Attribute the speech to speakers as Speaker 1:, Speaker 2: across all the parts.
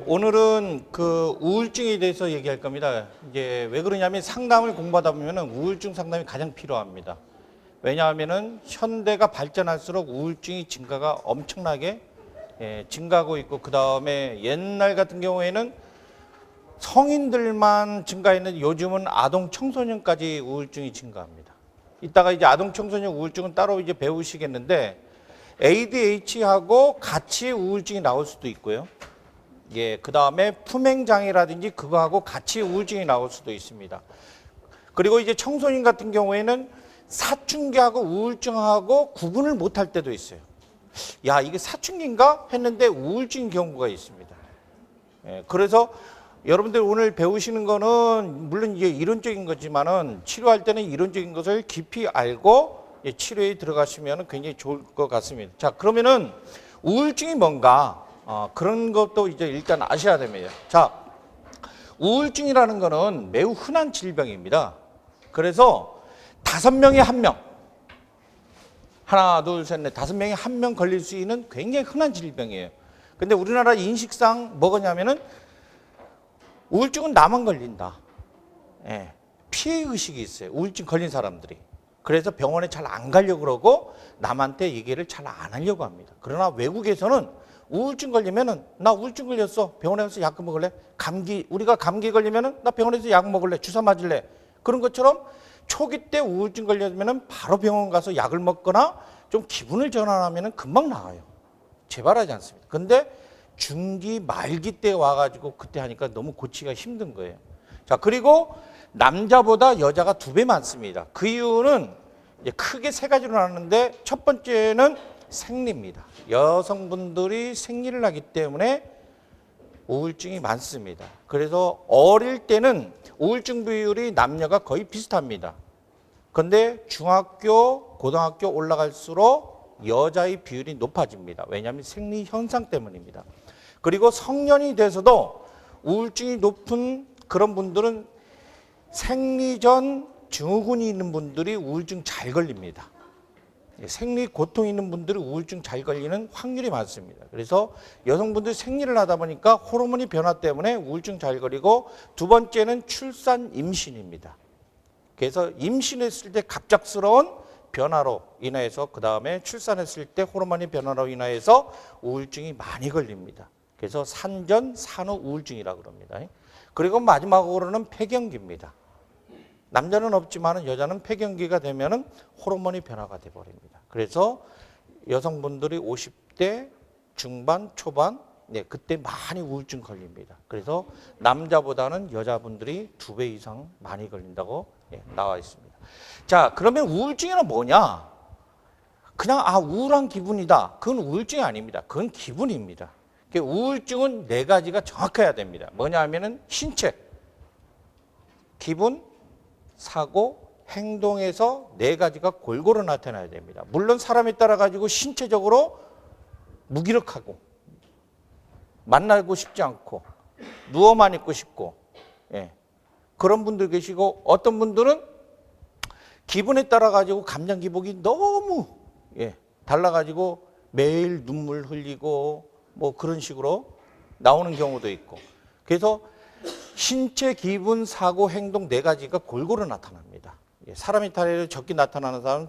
Speaker 1: 오늘은 그 우울증에 대해서 얘기할 겁니다. 이제 왜 그러냐면 상담을 공부하다 보면 우울증 상담이 가장 필요합니다. 왜냐하면은 현대가 발전할수록 우울증이 증가가 엄청나게 증가하고 있고, 그 다음에 옛날 같은 경우에는 성인들만 증가했는데 요즘은 아동 청소년까지 우울증이 증가합니다. 이따가 이제 아동 청소년 우울증은 따로 이제 배우시겠는데, ADHD하고 같이 우울증이 나올 수도 있고요. 예, 그 다음에 품행장애라든지 그거하고 같이 우울증이 나올 수도 있습니다. 그리고 이제 청소년 같은 경우에는 사춘기하고 우울증하고 구분을 못할 때도 있어요. 야, 이게 사춘기인가 했는데 우울증 경우가 있습니다. 예, 그래서 여러분들 오늘 배우시는 거는 물론 이제 이론적인 거지만은 치료할 때는 이론적인 것을 깊이 알고 치료에 들어가시면 굉장히 좋을 것 같습니다. 자, 그러면은 우울증이 뭔가? 그런 것도 이제 일단 아셔야 됩니다. 자, 우울증이라는 거는 매우 흔한 질병입니다. 그래서 5명에 1명, 하나, 둘, 셋, 넷, 5명에 1명 걸릴 수 있는 굉장히 흔한 질병이에요. 근데 우리나라 인식상 뭐냐면은 우울증은 나만 걸린다. 예, 피해의식이 있어요. 우울증 걸린 사람들이. 그래서 병원에 잘 안 가려고 그러고 남한테 얘기를 잘 안 하려고 합니다. 그러나 외국에서는 우울증 걸리면은 나 우울증 걸렸어. 병원에 가서 약 먹을래? 우리가 감기 걸리면은 나 병원에서 약 먹을래? 주사 맞을래? 그런 것처럼 초기 때 우울증 걸리면은 바로 병원 가서 약을 먹거나 좀 기분을 전환하면은 금방 나아요. 재발하지 않습니다. 근데 중기 말기 때 와가지고 그때 하니까 너무 고치기가 힘든 거예요. 자, 그리고 남자보다 여자가 2배 많습니다. 그 이유는 이제 크게 3가지로 나누는데, 첫 번째는 생리입니다. 여성분들이 생리를 하기 때문에 우울증이 많습니다. 그래서 어릴 때는 우울증 비율이 남녀가 거의 비슷합니다. 그런데 중학교, 고등학교 올라갈수록 여자의 비율이 높아집니다. 왜냐하면 생리 현상 때문입니다. 그리고 성년이 돼서도 우울증이 높은 그런 분들은 생리 전 증후군이 있는 분들이 우울증 잘 걸립니다. 생리 고통 있는 분들이 우울증 잘 걸리는 확률이 많습니다. 그래서 여성분들이 생리를 하다 보니까 호르몬이 변화 때문에 우울증 잘 걸리고, 두 번째는 출산 임신입니다. 그래서 임신했을 때 갑작스러운 변화로 인해서, 그 다음에 출산했을 때 호르몬의 변화로 인해서 우울증이 많이 걸립니다. 그래서 산전, 산후 우울증이라고 그럽니다. 그리고 마지막으로는 폐경기입니다. 남자는 없지만 여자는 폐경기가 되면은 호르몬이 변화가 돼버립니다. 그래서 여성분들이 50대 중반, 초반, 그때 많이 우울증 걸립니다. 그래서 남자보다는 여자분들이 2배 이상 많이 걸린다고 나와 있습니다. 자, 그러면 우울증이란 뭐냐? 그냥 우울한 기분이다. 그건 우울증이 아닙니다. 그건 기분입니다. 우울증은 4가지가 정확해야 됩니다. 뭐냐 하면은 신체, 기분, 사고, 행동에서 4가지가 골고루 나타나야 됩니다. 물론 사람에 따라 가지고 신체적으로 무기력하고, 만나고 싶지 않고, 누워만 있고 싶고, 그런 분들 계시고, 어떤 분들은 기분에 따라 가지고 감정 기복이 너무 달라가지고 매일 눈물 흘리고 뭐 그런 식으로 나오는 경우도 있고. 그래서 신체, 기분, 사고, 행동 4가지가 골고루 나타납니다. 사람이 타례를 적게 나타나는 사람,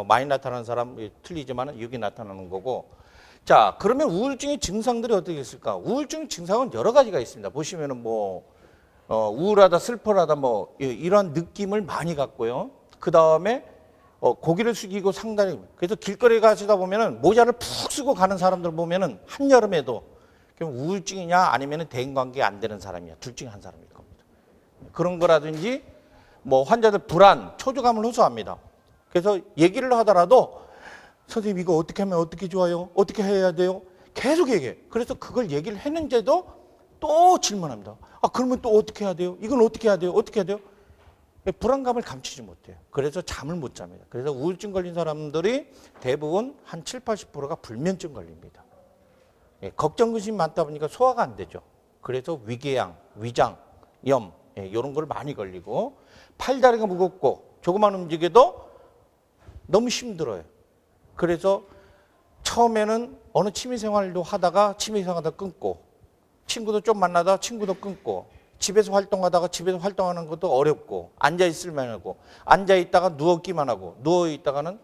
Speaker 1: 많이 나타나는 사람 틀리지만 여기 나타나는 거고. 자, 그러면 우울증의 증상들이 어떻게 있을까? 우울증 증상은 여러 가지가 있습니다. 보시면은 우울하다, 슬퍼하다 이런 느낌을 많이 갖고요. 그 다음에 고개를 숙이고 상당히, 그래서 길거리에 가시다 보면은 모자를 푹 쓰고 가는 사람들 보면은 한여름에도 그럼 우울증이냐 아니면 대인관계 안 되는 사람이냐, 둘 중에 한 사람일 겁니다. 그런 거라든지 환자들 불안, 초조감을 호소합니다. 그래서 얘기를 하더라도 선생님 이거 어떻게 하면 어떻게 좋아요? 어떻게 해야 돼요? 계속 얘기해. 그래서 그걸 얘기를 했는데도 또 질문합니다. 그러면 또 어떻게 해야 돼요? 이건 어떻게 해야 돼요? 어떻게 해야 돼요? 불안감을 감추지 못해요. 그래서 잠을 못 잡니다. 그래서 우울증 걸린 사람들이 대부분 한 7, 80%가 불면증 걸립니다. 걱정, 근심이 많다 보니까 소화가 안 되죠. 그래서 위궤양, 위장염 이런 걸 많이 걸리고, 팔다리가 무겁고 조금만 움직여도 너무 힘들어요. 그래서 처음에는 어느 취미생활도 하다가 취미생활도 끊고, 친구도 좀 만나다가 친구도 끊고, 집에서 활동하다가 집에서 활동하는 것도 어렵고, 앉아있을만 하고, 앉아있다가 누웠기만 하고, 누워있다가는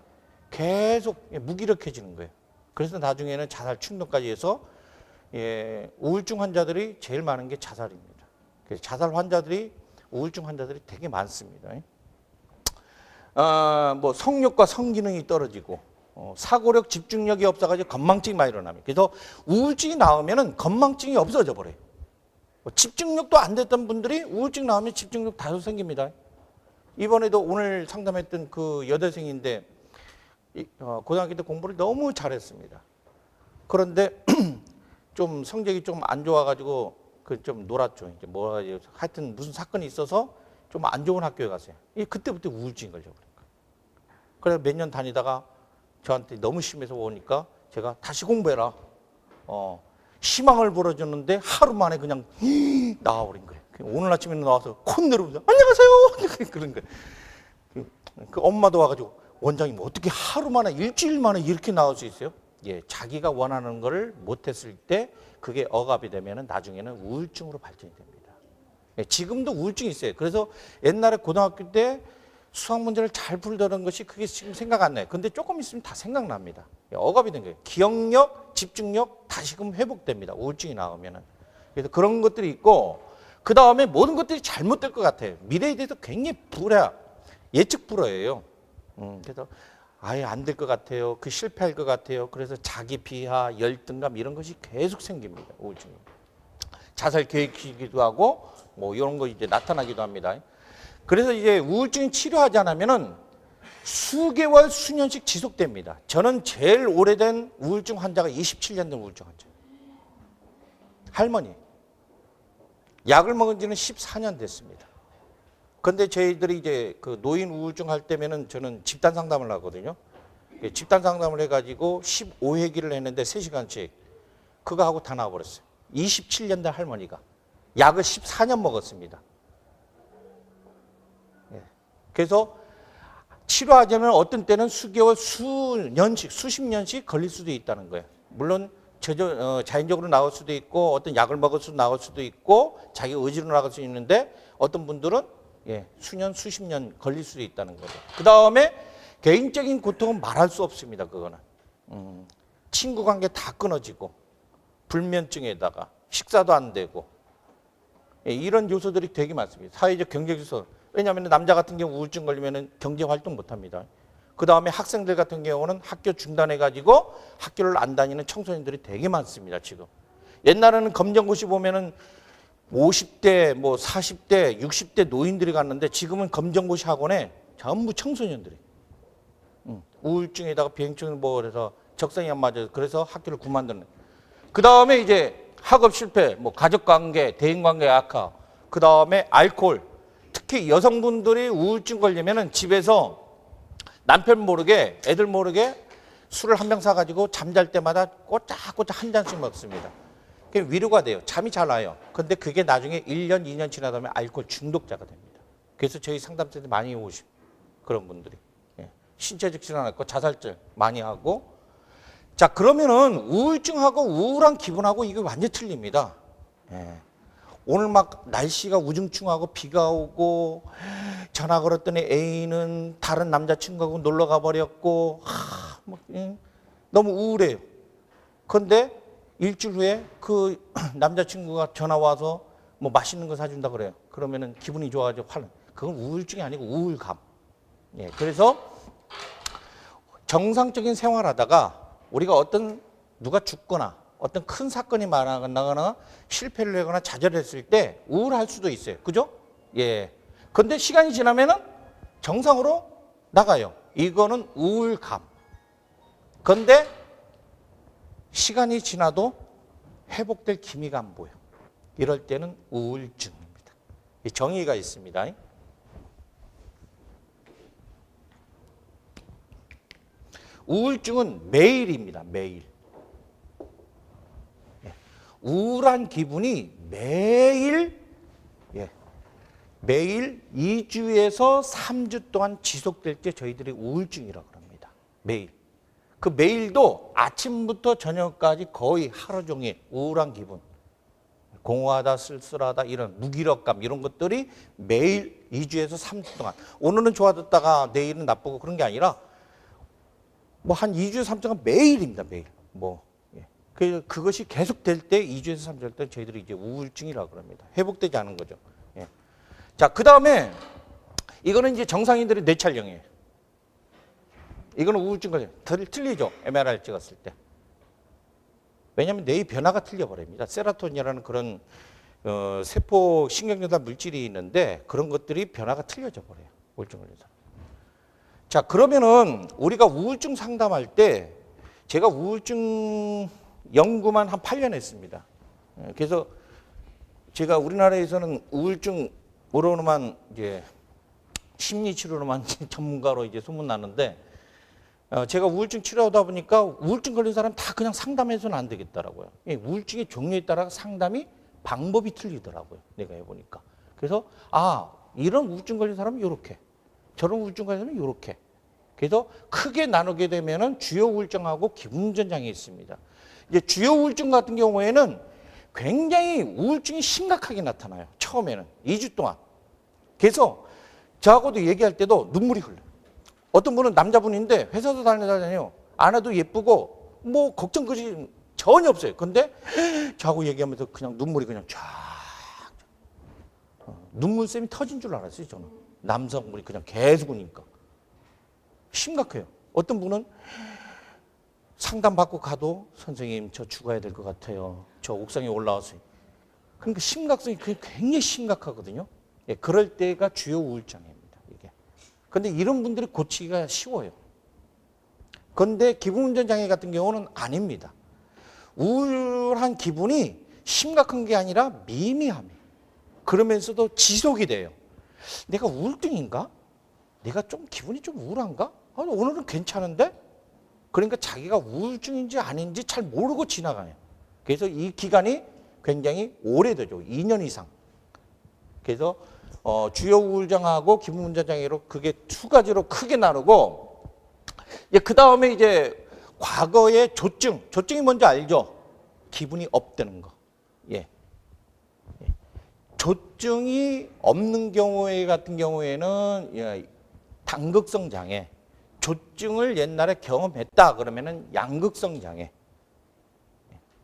Speaker 1: 계속 무기력해지는 거예요. 그래서 나중에는 자살 충동까지 해서 우울증 환자들이 제일 많은 게 자살입니다. 그래서 자살 환자들이, 우울증 환자들이 되게 많습니다. 뭐 성욕과 성기능이 떨어지고, 사고력, 집중력이 없어가지고 건망증이 많이 일어납니다. 그래서 우울증이 나오면은 건망증이 없어져 버려요. 집중력도 안 됐던 분들이 우울증 나오면 집중력 다소 생깁니다. 이번에도 오늘 상담했던 그 여대생인데 고등학교 때 공부를 너무 잘했습니다. 그런데 좀 성적이 좀 안 좋아가지고 그 좀 놀았죠. 이제 뭐라 하여튼 무슨 사건이 있어서 좀 안 좋은 학교에 갔어요. 그때부터 우울증이 걸려버린 거예요. 그래서 몇 년 다니다가 저한테 너무 심해서 오니까 제가 다시 공부해라. 희망을 불어줬는데 하루 만에 그냥 나와버린 거예요. 오늘 아침에 나와서 콧 내려오면서 안녕하세요. 그런 거예요. 그 엄마도 와가지고 원장님 어떻게 하루 만에 일주일 만에 이렇게 나올 수 있어요? 예, 자기가 원하는 거를 못했을 때 그게 억압이 되면 나중에는 우울증으로 발전이 됩니다. 예, 지금도 우울증이 있어요. 그래서 옛날에 고등학교 때 수학 문제를 잘 풀던 것이 그게 지금 생각 안 나요. 근데 조금 있으면 다 생각납니다. 예, 억압이 된 거예요. 기억력, 집중력 다시금 회복됩니다. 우울증이 나오면은. 그래서 그런 것들이 있고, 그 다음에 모든 것들이 잘못될 것 같아요. 미래에 대해서 굉장히 예측 불허예요. 그래서 아예 안 될 것 같아요. 그 실패할 것 같아요. 그래서 자기 비하, 열등감 이런 것이 계속 생깁니다. 우울증이. 자살 계획이기도 하고 뭐 이런 거 이제 나타나기도 합니다. 그래서 이제 우울증이 치료하지 않으면은 수개월, 수년씩 지속됩니다. 저는 제일 오래된 우울증 환자가 27년 된 우울증 환자예요. 할머니. 약을 먹은 지는 14년 됐습니다. 근데 저희들이 이제 그 노인 우울증 할 때면은 저는 집단 상담을 하거든요. 집단 상담을 해가지고 15회기를 했는데 3시간씩 그거 하고 다 나와버렸어요. 27년 된 할머니가 약을 14년 먹었습니다. 그래서 치료하자면 어떤 때는 수개월, 수년씩, 수십 년씩 걸릴 수도 있다는 거예요. 물론 자연적으로 나올 수도 있고 어떤 약을 먹어서 나올 수도 있고 자기 의지로 나갈 수 있는데 어떤 분들은 수년, 수십 년 걸릴 수도 있다는 거죠. 그 다음에 개인적인 고통은 말할 수 없습니다. 그거는. 친구 관계 다 끊어지고 불면증에다가 식사도 안 되고 이런 요소들이 되게 많습니다. 사회적 경제 요소. 왜냐하면 남자 같은 경우 우울증 걸리면 경제 활동 못 합니다. 그 다음에 학생들 같은 경우는 학교 중단해가지고 학교를 안 다니는 청소년들이 되게 많습니다. 지금. 옛날에는 검정고시 보면은 50대, 뭐 40대, 60대 노인들이 갔는데 지금은 검정고시 학원에 전부 청소년들이. 우울증에다가 비행증을 그래서 적성이 안 맞아서 그래서 학교를 그만두는. 그 다음에 이제 학업 실패, 뭐 가족관계, 대인관계 악화, 그 다음에 알코올. 특히 여성분들이 우울증 걸리면은 집에서 남편 모르게, 애들 모르게 술을 한 병 사가지고 잠잘 때마다 꼬짝꼬짝 한 잔씩 먹습니다. 그게 위로가 돼요. 잠이 잘 와요. 근데 그게 나중에 1년, 2년 지나다 보면 알코올 중독자가 됩니다. 그래서 저희 상담센터 많이 오시고 그런 분들이. 신체적 질환 있고 자살증 많이 하고. 자, 그러면은 우울증하고 우울한 기분하고 이게 완전히 틀립니다. 오늘 막 날씨가 우중충하고 비가 오고 전화 걸었더니 애인은 다른 남자친구하고 놀러 가버렸고 너무 우울해요. 그런데 일주일 후에 그 남자친구가 전화 와서 뭐 맛있는 거 사준다 그래요. 그러면은 기분이 좋아가지고 그건 우울증이 아니고 우울감. 그래서 정상적인 생활하다가 우리가 누가 죽거나 어떤 큰 사건이 나거나 실패를 하거나 좌절했을 때 우울할 수도 있어요. 그죠? 근데 시간이 지나면은 정상으로 나가요. 이거는 우울감. 근데 시간이 지나도 회복될 기미가 안 보여. 이럴 때는 우울증입니다. 정의가 있습니다. 우울증은 매일입니다. 매일. 우울한 기분이 매일 2주에서 3주 동안 지속될 때 저희들이 우울증이라고 합니다. 매일. 그 매일도 아침부터 저녁까지 거의 하루 종일 우울한 기분. 공허하다, 쓸쓸하다, 이런 무기력감 이런 것들이 매일 2주에서 3주 동안, 오늘은 좋아졌다가 내일은 나쁘고 그런 게 아니라 뭐 한 2주, 3주가 매일입니다. 매일. 뭐 예. 그것이 계속될 때 2주에서 3주 할 때 저희들이 이제 우울증이라고 합니다. 회복되지 않은 거죠. 예. 자, 그 다음에 이거는 이제 정상인들의 뇌촬영이에요. 이거는 우울증 걸려. 틀리죠. MRI 찍었을 때. 왜냐하면 뇌의 변화가 틀려버립니다. 세로토닌이라는 그런 세포 신경전달 물질이 있는데 그런 것들이 변화가 틀려져 버려요. 우울증 걸린 사람. 자, 그러면은 우리가 우울증 상담할 때 제가 우울증 연구만 한 8년 했습니다. 그래서 제가 우리나라에서는 우울증으로만 이제 심리 치료로만 전문가로 이제 소문나는데 제가 우울증 치료하다 보니까 우울증 걸린 사람 다 그냥 상담해서는 안 되겠더라고요. 우울증의 종류에 따라 상담이 방법이 틀리더라고요. 내가 해보니까. 그래서 이런 우울증 걸린 사람은 이렇게, 저런 우울증 걸린 사람은 이렇게. 그래서 크게 나누게 되면은 주요 우울증하고 기분전장이 있습니다. 이제 주요 우울증 같은 경우에는 굉장히 우울증이 심각하게 나타나요. 처음에는 2주 동안. 그래서 저하고도 얘기할 때도 눈물이 흘러요. 어떤 분은 남자분인데 회사도 다니잖아요. 아내도 예쁘고 뭐 걱정 그지 전혀 없어요. 근데 저하고 얘기하면서 그냥 눈물이 그냥 쫙 눈물샘이 터진 줄 알았어요. 저는 남성분이 그냥 계속 오니까 심각해요. 어떤 분은 상담받고 가도 선생님 저 죽어야 될 것 같아요. 저 옥상에 올라와서. 그러니까 심각성이 굉장히 심각하거든요. 예, 그럴 때가 주요 우울증입니다. 이게. 근데 이런 분들이 고치기가 쉬워요. 그런데 기분운전장애 같은 경우는 아닙니다. 우울한 기분이 심각한 게 아니라 미미함이에요. 그러면서도 지속이 돼요. 내가 우울증인가? 내가 좀 기분이 좀 우울한가? 오늘은 괜찮은데? 그러니까 자기가 우울증인지 아닌지 잘 모르고 지나가요. 그래서 이 기간이 굉장히 오래되죠. 2년 이상. 그래서 주요 우울장애하고 기분문제장애로 그게 두 가지로 크게 나누고, 그 다음에 이제 과거의 조증. 조증이 뭔지 알죠? 기분이 업되는 거. 예. 조증이 없는 경우에 같은 경우에는 당극성 장애. 조증을 옛날에 경험했다 그러면은 양극성 장애.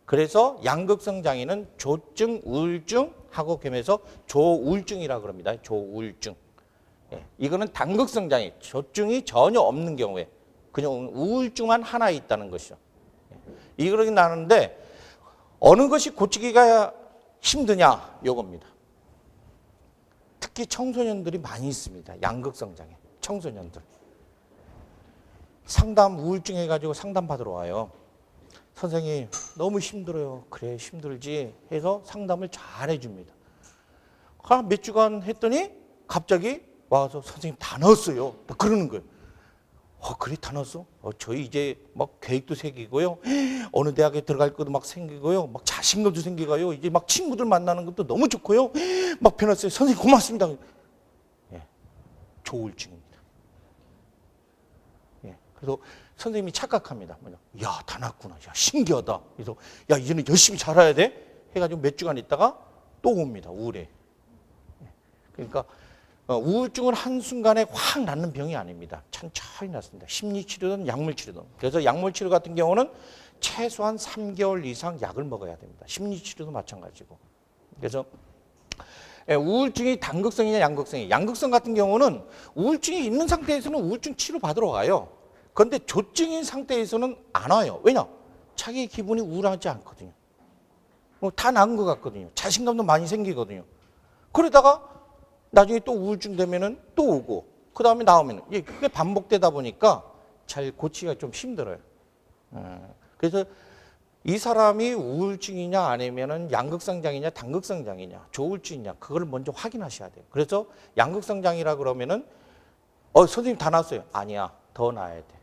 Speaker 1: 그래서 양극성 장애는 조증, 우울증하고 겸해서 조우울증이라고 그럽니다. 조우울증. 이거는 당극성 장애, 조증이 전혀 없는 경우에 그냥 우울증만 하나 있다는 것이죠. 이렇게 나누는데 어느 것이 고치기가 힘드냐 요겁니다. 특히 청소년들이 많이 있습니다. 양극성 장애, 청소년들. 상담 우울증 해가지고 상담 받으러 와요. 선생님 너무 힘들어요. 그래 힘들지 해서 상담을 잘 해줍니다. 몇 주간 했더니 갑자기 와서 선생님 다 넣었어요. 그러는 거예요. 그래 다 넣었어? 저희 이제 막 계획도 생기고요. 어느 대학에 들어갈 것도 막 생기고요. 막 자신감도 생기고요. 이제 막 친구들 만나는 것도 너무 좋고요. 막 변했어요. 선생님 고맙습니다. 조울증입니다. 그래서 선생님이 착각합니다. 야, 다 났구나. 야, 신기하다. 그래서 야, 이제는 열심히 잘해야 돼. 해가지고 몇 주간 있다가 또 옵니다. 우울해. 그러니까 우울증은 한순간에 확 낫는 병이 아닙니다. 천천히 낫습니다. 심리치료든 약물치료든. 그래서 약물치료 같은 경우는 최소한 3개월 이상 약을 먹어야 됩니다. 심리치료도 마찬가지고. 그래서 우울증이 당극성이냐 양극성이냐. 양극성 같은 경우는 우울증이 있는 상태에서는 우울증 치료 받으러 가요. 그런데 조증인 상태에서는 안 와요. 왜냐? 자기 기분이 우울하지 않거든요. 다 나은 것 같거든요. 자신감도 많이 생기거든요. 그러다가 나중에 또 우울증 되면은 또 오고, 그 다음에 나오면은, 그게 반복되다 보니까 잘 고치기가 좀 힘들어요. 그래서 이 사람이 우울증이냐 아니면은 양극성 장애냐 당극성 장애냐 조울증이냐 그걸 먼저 확인하셔야 돼요. 그래서 양극성 장애라 그러면은 선생님 다 나았어요. 아니야, 더 나아야 돼.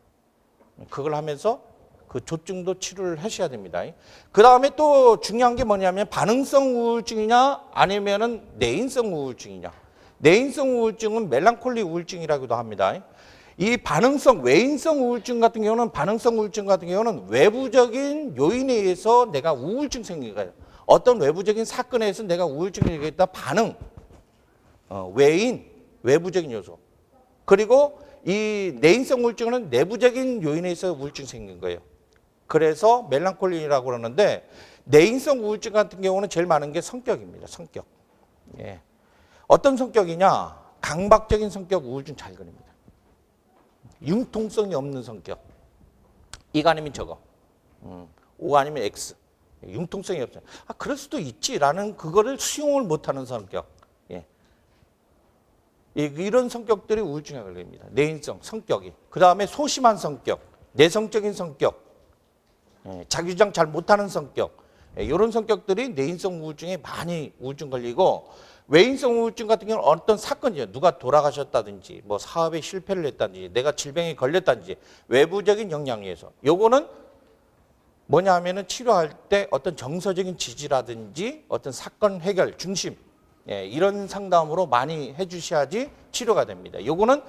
Speaker 1: 그걸 하면서 그 조증도 치료를 하셔야 됩니다. 그 다음에 또 중요한 게 뭐냐면 반응성 우울증이냐 아니면은 내인성 우울증이냐. 내인성 우울증은 멜랑콜리 우울증이라고도 합니다. 이 반응성, 외인성 우울증 같은 경우는 외부적인 요인에 의해서 내가 우울증 생긴 거예요. 어떤 외부적인 사건에 의해서 내가 우울증을 얘기했다 반응, 외인, 외부적인 요소. 그리고 이 내인성 우울증은 내부적인 요인에 있어서 우울증이 생긴 거예요. 그래서 멜랑콜리라고 그러는데 내인성 우울증 같은 경우는 제일 많은 게 성격입니다. 성격. 예. 어떤 성격이냐? 강박적인 성격 우울증 잘 걸립니다. 융통성이 없는 성격. 이거 아니면 저거. O 아니면 X. 융통성이 없어요. 아, 그럴 수도 있지라는 그거를 수용을 못하는 성격. 예. 이런 성격들이 우울증에 걸립니다. 내인성, 성격이. 그 다음에 소심한 성격, 내성적인 성격, 자기 주장 잘 못하는 성격. 이런 성격들이 내인성 우울증에 많이 우울증 걸리고, 외인성 우울증 같은 경우는 어떤 사건이죠. 누가 돌아가셨다든지, 뭐 사업에 실패를 했다든지, 내가 질병에 걸렸다든지, 외부적인 영향에 의해서. 요거는 뭐냐 하면은 치료할 때 어떤 정서적인 지지라든지 어떤 사건 해결 중심, 이런 상담으로 많이 해주셔야지 치료가 됩니다. 요거는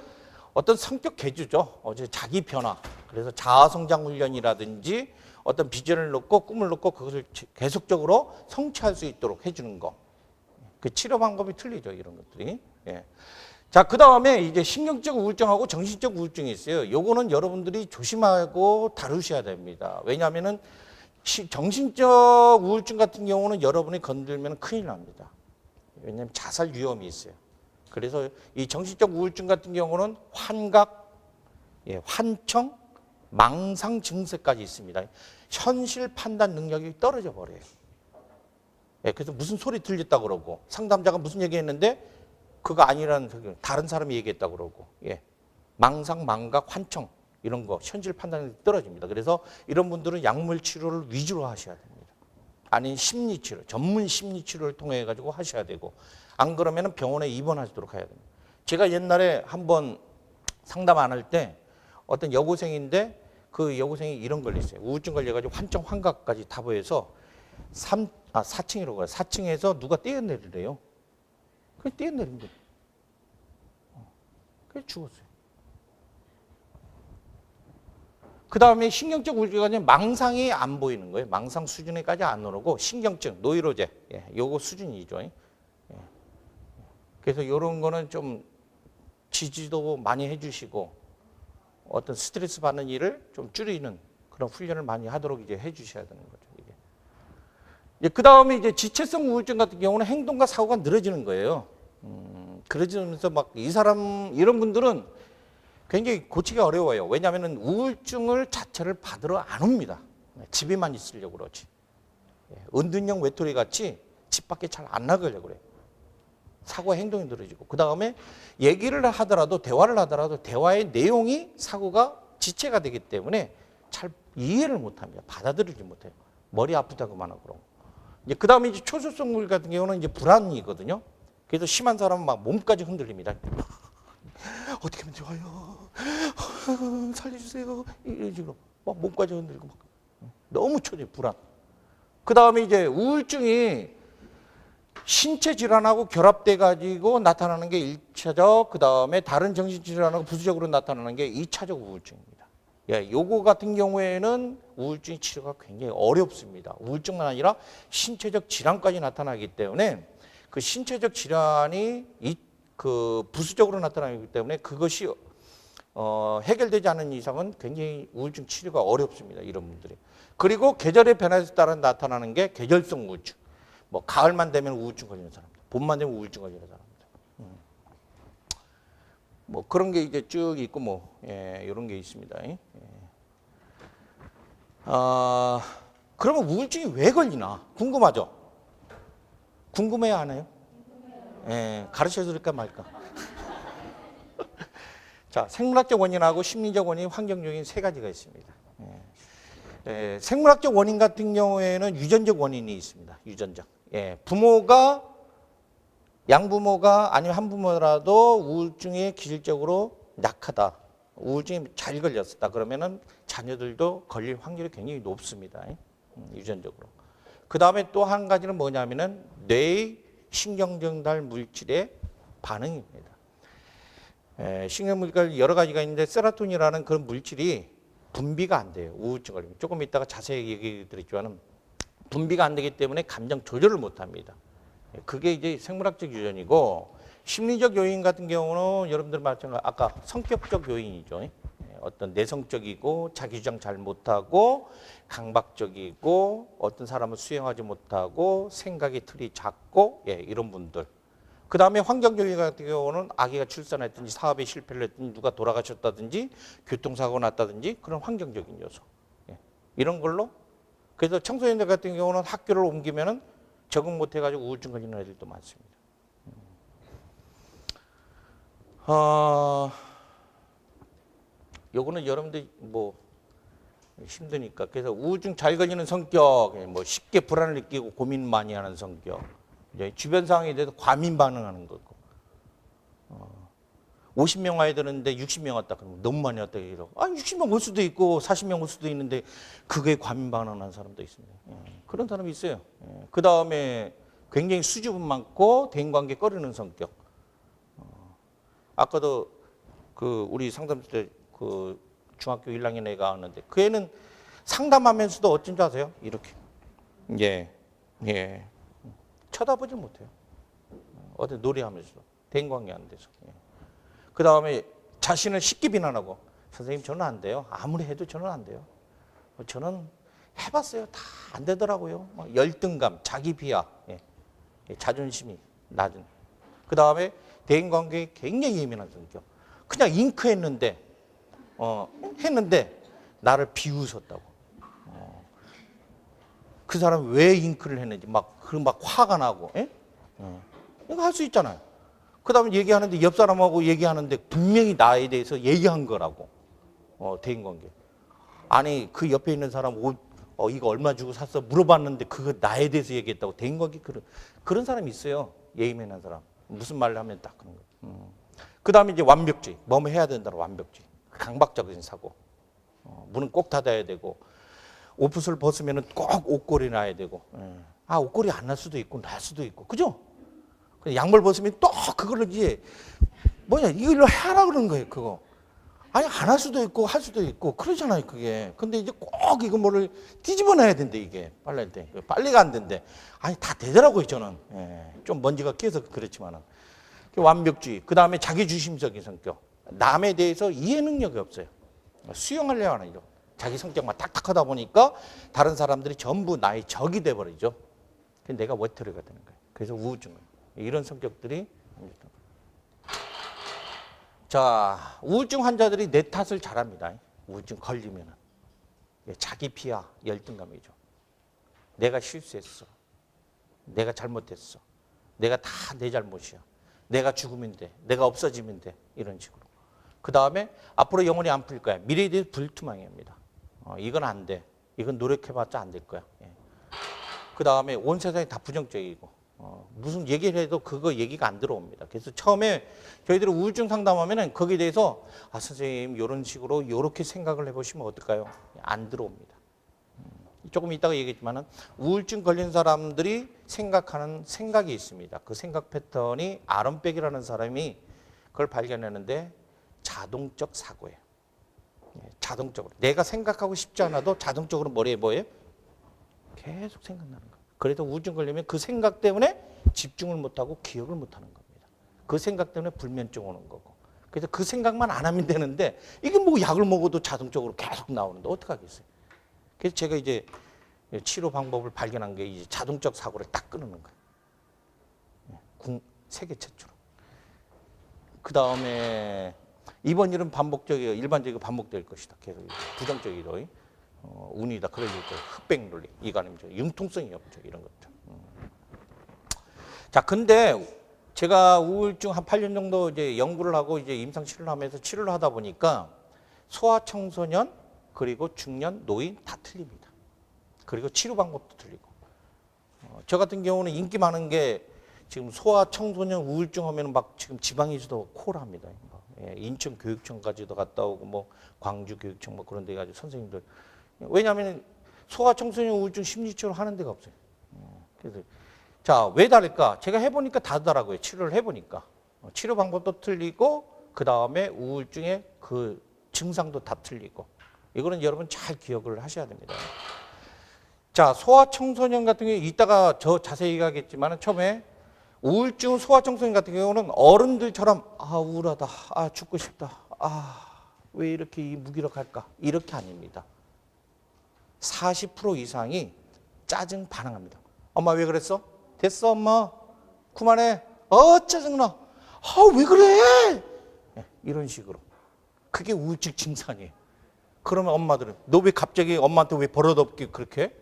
Speaker 1: 어떤 성격 개조죠. 자기 변화. 그래서 자아성장 훈련이라든지 어떤 비전을 놓고 꿈을 놓고 그것을 계속적으로 성취할 수 있도록 해주는 거. 그 치료 방법이 틀리죠. 이런 것들이. 예. 자, 그 다음에 이제 신경적 우울증하고 정신적 우울증이 있어요. 요거는 여러분들이 조심하고 다루셔야 됩니다. 왜냐하면은 정신적 우울증 같은 경우는 여러분이 건들면 큰일 납니다. 왜냐하면 자살 위험이 있어요. 그래서 이 정신적 우울증 같은 경우는 환각, 환청, 망상 증세까지 있습니다. 현실 판단 능력이 떨어져 버려요. 그래서 무슨 소리 들렸다 그러고 상담자가 무슨 얘기했는데 그거 아니라는 소리, 다른 사람이 얘기했다 그러고, 망상, 망각, 환청 이런 거 현실 판단이 떨어집니다. 그래서 이런 분들은 약물 치료를 위주로 하셔야 됩니다. 아니 심리 치료, 전문 심리 치료를 통해 가지고 하셔야 되고, 안 그러면은 병원에 입원하도록 해야 됩니다. 제가 옛날에 한번 상담 안 할 때 어떤 여고생인데 그 여고생이 이런 걸 했어요. 우울증 걸려가지고 환청, 환각까지 다 보여서 4층이라고 해요. 4층에서 누가 떼어내리래요. 그냥 떼어내린 거예요. 그래서 죽었어요. 그 다음에 신경적 우울증은 망상이 안 보이는 거예요. 망상 수준에까지 안 오르고 신경증, 노이로제, 요거 수준이죠. 그래서 이런 거는 좀 지지도 많이 해주시고 어떤 스트레스 받는 일을 좀 줄이는 그런 훈련을 많이 하도록 이제 해주셔야 되는 거죠. 이게. 그 다음에 이제 지체성 우울증 같은 경우는 행동과 사고가 늘어지는 거예요. 그러면서 막 이 사람 이런 분들은 굉장히 고치기 어려워요. 왜냐하면 우울증을 자체를 받으러 안 옵니다. 집에만 있으려고 그러지. 은둔형 외톨이 같이 집 밖에 잘 안 나가려고 그래요. 사고와 행동이 늘어지고, 그 다음에 얘기를 하더라도 대화를 하더라도 대화의 내용이 사고가 지체가 되기 때문에 잘 이해를 못합니다. 받아들이지 못해요. 머리 아프다고만 하고 그러고. 이제 그 다음에 이제 초조성 우울 같은 경우는 이제 불안이거든요. 그래서 심한 사람은 막 몸까지 흔들립니다. 어떻게 하면 좋아요? 살려주세요. 이런 식으로 막 몸까지 흔들고 막 너무 초조해, 불안. 그 다음에 이제 우울증이 신체 질환하고 결합돼 가지고 나타나는 게 1차적, 그 다음에 다른 정신 질환하고 부수적으로 나타나는 게 2차적 우울증입니다. 요거 같은 경우에는 우울증 치료가 굉장히 어렵습니다. 우울증만 아니라 신체적 질환까지 나타나기 때문에 그 신체적 질환이 그 부수적으로 나타나기 때문에 그것이 해결되지 않은 이상은 굉장히 우울증 치료가 어렵습니다. 이런 분들이. 그리고 계절의 변화에 따라 나타나는 게 계절성 우울증. 뭐 가을만 되면 우울증 걸리는 사람들, 봄만 되면 우울증 걸리는 사람들. 뭐 그런 게 이제 쭉 있고 뭐 이런 게 있습니다. 그러면 우울증이 왜 걸리나 궁금하죠? 궁금해요, 안 해요? 가르쳐 줄까 말까? 자, 생물학적 원인하고 심리적 원인, 환경적인 세 가지가 있습니다. 생물학적 원인 같은 경우에는 유전적 원인이 있습니다. 유전적. 부모가 양부모가 아니면 한부모라도 우울증에 기질적으로 약하다. 우울증이 잘 걸렸다. 그러면은 자녀들도 걸릴 확률이 굉장히 높습니다. 유전적으로. 그 다음에 또 한 가지는 뭐냐면은 뇌의 신경전달 물질의 반응입니다. 신경물질 여러 가지가 있는데 세로토닌이라는 그런 물질이 분비가 안 돼요. 우울증 걸리면. 조금 이따가 자세히 얘기 드리지만은 분비가 안 되기 때문에 감정 조절을 못 합니다. 그게 이제 생물학적 유전이고, 심리적 요인 같은 경우는 여러분들 말씀하신 아까 성격적 요인이죠. 어떤 내성적이고 자기 주장 잘 못하고 강박적이고 어떤 사람을 수용하지 못하고 생각의 틀이 작고 이런 분들. 그 다음에 환경적 요인 같은 경우는 아기가 출산했든지 사업에 실패를 했든지 누가 돌아가셨다든지 교통사고 났다든지 그런 환경적인 요소. 이런 걸로. 그래서 청소년들 같은 경우는 학교를 옮기면은 적응 못 해가지고 우울증 걸리는 애들도 많습니다. 요거는 여러분들 뭐 힘드니까. 그래서 우울증 잘 걸리는 성격, 뭐 쉽게 불안을 느끼고 고민 많이 하는 성격, 이제 주변 상황에 대해서 과민 반응하는 거고. 50명 와야 되는데 60명 왔다 그러면 너무 많이 왔다 이러고, 60명 올 수도 있고 40명 올 수도 있는데 그게 과민 반응하는 사람도 있습니다. 그런 사람이 있어요. 그 다음에 굉장히 수줍음 많고 대인관계 꺼리는 성격. 아까도 그 우리 상담소 때 그 중학교 1학년 애가 왔는데 그 애는 상담하면서도 어쩐 줄 아세요? 이렇게 쳐다보질 못해요. 어디 놀이하면서도 대인관계 안 돼서. 그 다음에 자신을 쉽게 비난하고, 선생님 저는 안 돼요. 아무리 해도 저는 안 돼요. 저는 해봤어요. 다 안 되더라고요. 열등감, 자기 비하, 자존심이 낮은. 그 다음에 대인관계에 굉장히 예민한 성격. 그냥 잉크했는데 나를 비웃었다고. 그 사람이 왜 잉크를 했는지 막 화가 나고. 이거 할 수 있잖아요. 그 다음에 얘기하는데 옆 사람하고 얘기하는데 분명히 나에 대해서 얘기한 거라고. 대인관계. 아니 그 옆에 있는 사람 옷 이거 얼마 주고 샀어 물어봤는데 그거 나에 대해서 얘기했다고. 대인관계 그런 사람이 있어요. 예민한 사람. 무슨 말을 하면 딱 그런 거. 그 다음에 이제 완벽주의. 뭐뭐 해야 된다는 완벽주의. 강박적인 사고. 문은 꼭 닫아야 되고, 옷을 벗으면 꼭 옷걸이 놔야 되고. 옷걸이 안 날 수도 있고 날 수도 있고, 그죠? 양말 벗으면 또 그거를 이제 이걸로 하라 그러는 거예요. 그거 아니 안 할 수도 있고 할 수도 있고 그러잖아요. 그게 근데 이제 꼭 이거 뭐를 뒤집어놔야 된대. 이게 빨래할 때 빨래가 안 된대. 아니 다 되더라고요. 저는 좀 먼지가 끼어서 그렇지만은. 완벽주의. 그 다음에 자기중심적인 성격. 남에 대해서 이해 능력이 없어요. 수용하려고 하는 거죠. 자기 성격만 딱딱하다 보니까 다른 사람들이 전부 나의 적이 돼버리죠. 내가 외톨이가 되는 거예요. 그래서 우울증. 이런 성격들이. 자, 우울증 환자들이 내 탓을 잘합니다. 우울증 걸리면은. 자기 비하, 열등감이죠. 내가 실수했어. 내가 잘못했어. 내가 다 내 잘못이야. 내가 죽으면 돼. 내가 없어지면 돼. 이런 식으로. 그 다음에 앞으로 영원히 안 풀 거야. 미래에 대해서 불투명합니다. 이건 안 돼. 이건 노력해봤자 안 될 거야. 그 다음에 온 세상이 다 부정적이고, 무슨 얘기를 해도 그거 얘기가 안 들어옵니다. 그래서 처음에 저희들이 우울증 상담하면은 거기에 대해서 선생님 이런 식으로 이렇게 생각을 해보시면 어떨까요? 안 들어옵니다. 조금 이따가 얘기했지만은 우울증 걸린 사람들이 생각하는 생각이 있습니다. 그 생각 패턴이 아론백이라는 사람이 그걸 발견했는데 자동적 사고예요. 자동적으로 내가 생각하고 싶지 않아도 자동적으로 머리에 뭐예요? 계속 생각나는 거예요. 그래서 우울증 걸리면 그 생각 때문에 집중을 못하고 기억을 못하는 겁니다. 그 생각 때문에 불면증 오는 거고. 그래서 그 생각만 안 하면 되는데 이게 뭐 약을 먹어도 자동적으로 계속 나오는데 어떡하겠어요. 그래서 제가 이제 치료 방법을 발견한 게 이제 자동적 사고를 딱 끊는 거예요. 세계 최초로. 그 다음에 이번 일은 반복적이에요. 일반적이고 반복될 것이다. 계속 부정적이로 운이다. 그럴 때 흑백 논리, 이간음죠. 융통성이 없죠. 이런 것들. 자, 근데 제가 우울증 한 8년 정도 이제 연구를 하고 이제 임상 치료를 하면서 치료를 하다 보니까 소아청소년 그리고 중년, 노인 다 틀립니다. 그리고 치료 방법도 틀리고. 저 같은 경우는 인기 많은 게 지금 소아청소년 우울증 하면 막 지금 지방에서도 콜 합니다. 인천 교육청까지도 갔다 오고 뭐 광주 교육청 뭐 그런 데 가지고 선생님들. 왜냐하면 소아청소년 우울증 심리치료를 하는 데가 없어요. 그래서 자, 왜 다를까? 제가 해보니까 다르더라고요. 치료를 해보니까. 치료 방법도 틀리고 그 다음에 우울증의 그 증상도 다 틀리고. 이거는 여러분 잘 기억을 하셔야 됩니다. 자, 소아청소년 같은 경우 이따가 저 자세히 얘기하겠지만 처음에 우울증 소아청소년 같은 경우는 어른들처럼 우울하다, 죽고 싶다, 왜 이렇게 무기력할까, 이렇게 아닙니다. 40% 이상이 짜증 반응합니다. 엄마 왜 그랬어? 됐어 엄마 그만해. 짜증나. 왜 그래? 이런 식으로. 그게 우울증 증상이에요. 그러면 엄마들은 너 왜 갑자기 엄마한테 왜 버릇없게 그렇게 해?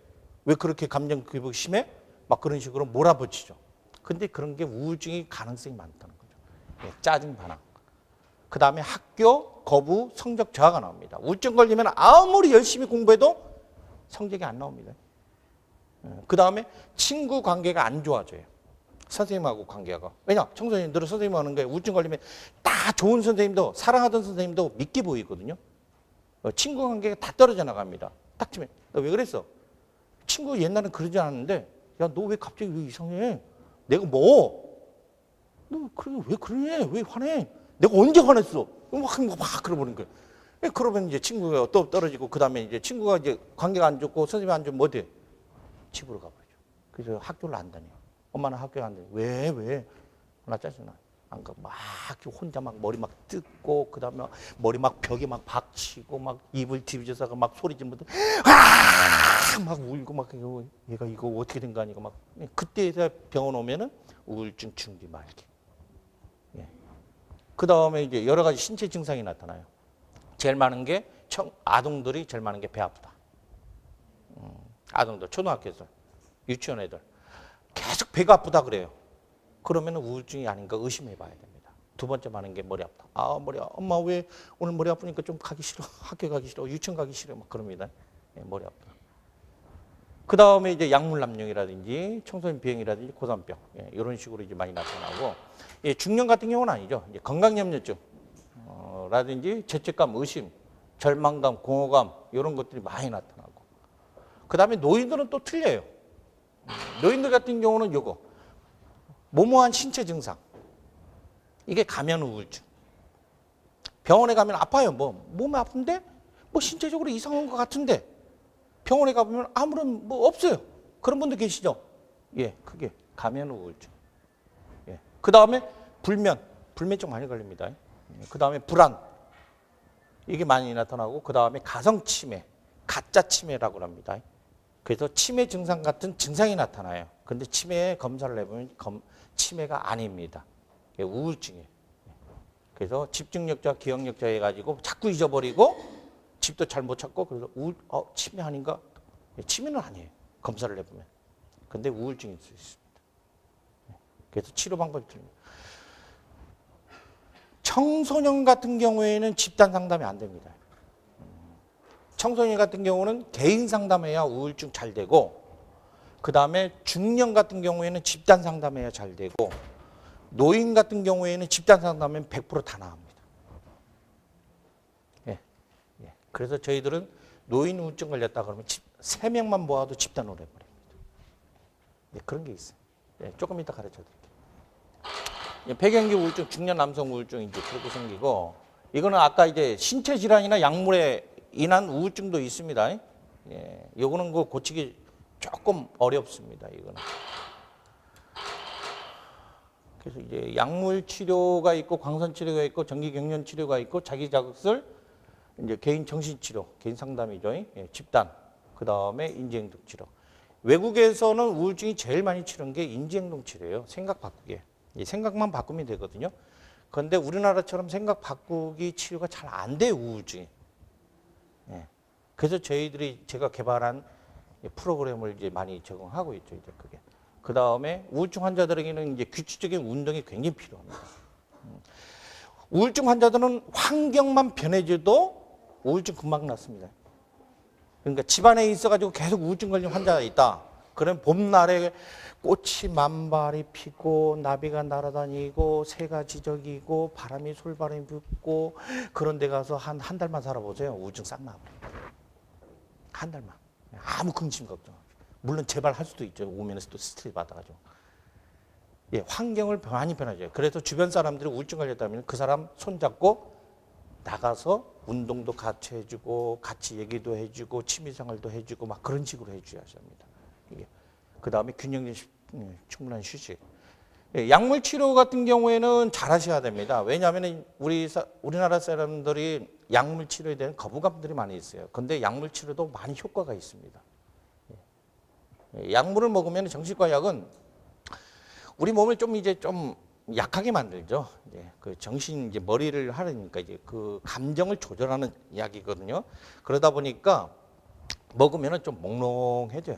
Speaker 1: 왜 그렇게 감정 기복이 심해? 막 그런 식으로 몰아붙이죠. 근데 그런 게 우울증이 가능성이 많다는 거죠. 짜증 반응. 그 다음에 학교 거부, 성적 저하가 나옵니다. 우울증 걸리면 아무리 열심히 공부해도 성적이 안 나옵니다. 그 다음에 친구 관계가 안 좋아져요. 선생님하고 관계가. 왜냐? 청소년들은 선생님 하는 게 우울증 걸리면 다 좋은 선생님도 사랑하던 선생님도 믿게 보이거든요. 친구 관계가 다 떨어져 나갑니다. 딱 치면 너 왜 그랬어? 친구 옛날엔 그러지 않았는데 야 너 왜 갑자기 왜 이상해? 내가 뭐? 너 왜 그래? 왜 화내? 내가 언제 화냈어? 막 그러버린 거예요. 그러면 이제 친구가 또 떨어지고 그 다음에 이제 친구가 이제 관계가 안 좋고 선생님이 안 좋으면 뭐 돼? 집으로 가버리죠. 그래서 학교를 안 다녀요. 엄마는 학교에 안 다녀요. 왜? 나 짜증나. 안 가. 막 혼자 막 머리 막 뜯고 그 다음에 머리 막 벽에 막 박치고 막 입을 뒤집어서 막 소리 지르면서 막 울고 막 얘가 이거 어떻게 된 거 아니고 막 그때에서 병원 오면은 우울증 중기 말기. 그 다음에 이제 여러 가지 신체 증상이 나타나요. 제일 많은 게 아동들이 제일 많은 게 배 아프다. 아동들 초등학교에서 유치원 애들 계속 배가 아프다 그래요. 그러면 우울증이 아닌가 의심해 봐야 됩니다. 두 번째 많은 게 머리 아프다. 머리 엄마 왜 오늘 머리 아프니까 좀 가기 싫어. 학교 가기 싫어. 유치원 가기 싫어. 막 그럽니다. 머리 아프다. 그 다음에 이제 약물남용이라든지 청소년 비행이라든지 고산병 이런 식으로 이제 많이 나타나고 중년 같은 경우는 아니죠. 이제 건강염려증 라든지 죄책감, 의심, 절망감, 공허감 이런 것들이 많이 나타나고 그 다음에 노인들은 또 틀려요. 노인들 같은 경우는 요거 모모한 신체 증상 이게 가면 우울증. 병원에 가면 아파요. 몸이 아픈데 신체적으로 이상한 것 같은데 병원에 가보면 아무런 없어요. 그런 분들 계시죠? 그게 가면 우울증. 그 다음에 불면증 많이 걸립니다. 그 다음에 불안 이게 많이 나타나고 그 다음에 가성치매, 가짜 치매라고 합니다. 그래서 치매 증상 같은 증상이 나타나요. 근데 치매 검사를 해보면 치매가 아닙니다. 우울증이에요. 그래서 집중력자, 기억력자 해가지고 자꾸 잊어버리고 집도 잘 못 찾고 그래서 치매 아닌가? 치매는 아니에요. 검사를 해보면. 근데 우울증일 수 있습니다. 그래서 치료 방법이 틀립니다. 청소년 같은 경우에는 집단 상담이 안 됩니다. 청소년 같은 경우는 개인 상담해야 우울증 잘 되고 그 다음에 중년 같은 경우에는 집단 상담해야 잘 되고 노인 같은 경우에는 집단 상담하면 100% 다 나옵니다. 그래서 저희들은 노인 우울증 걸렸다 그러면 3명만 모아도 집단으로 해버립니다. 그런 게 있어요. 조금 이따 가르쳐 드릴게요. 폐경기 우울증, 중년 남성 우울증 이제 그렇게 생기고 이거는 아까 이제 신체 질환이나 약물에 인한 우울증도 있습니다. 이거는 고치기 조금 어렵습니다. 이거는. 그래서 이제 약물 치료가 있고 광선 치료가 있고 전기 경련 치료가 있고 자기 자극술 이제 개인 정신치료, 개인 상담이죠. 집단, 그 다음에 인지행동 치료. 외국에서는 우울증이 제일 많이 치료한 게 인지행동 치료예요. 생각 바꾸기. 생각만 바꾸면 되거든요. 그런데 우리나라처럼 생각 바꾸기 치료가 잘 안 돼요, 우울증이. 그래서 제가 개발한 프로그램을 이제 많이 적용하고 있죠, 이제 그게. 그 다음에 우울증 환자들에게는 이제 규칙적인 운동이 굉장히 필요합니다. 우울증 환자들은 환경만 변해져도 우울증 금방 낫습니다. 그러니까 집안에 있어가지고 계속 우울증 걸린 환자가 있다. 그럼 봄날에 꽃이 만발히 피고 나비가 날아다니고 새가 지저귀고 바람이 솔바람이 불고 그런 데 가서 한 달만 살아보세요. 우울증 싹 나와버려요. 한 달만. 아무 근심 걱정 없이. 물론 재발할 수도 있죠. 오면서 또 스트레스 받아가지고. 환경을 많이 변하죠. 그래서 주변 사람들이 우울증 걸렸다면 그 사람 손잡고 나가서 운동도 같이 해주고 같이 얘기도 해주고 취미생활도 해주고 막 그런 식으로 해줘야 합니다. 이게 그 다음에 균형된 충분한 휴식. 약물 치료 같은 경우에는 잘 하셔야 됩니다. 왜냐하면 우리나라 사람들이 약물 치료에 대한 거부감들이 많이 있어요. 근데 약물 치료도 많이 효과가 있습니다. 약물을 먹으면 정신과 약은 우리 몸을 좀 약하게 만들죠. 그 정신 머리를 하려니까 그 감정을 조절하는 약이거든요. 그러다 보니까 먹으면 좀 몽롱해져요.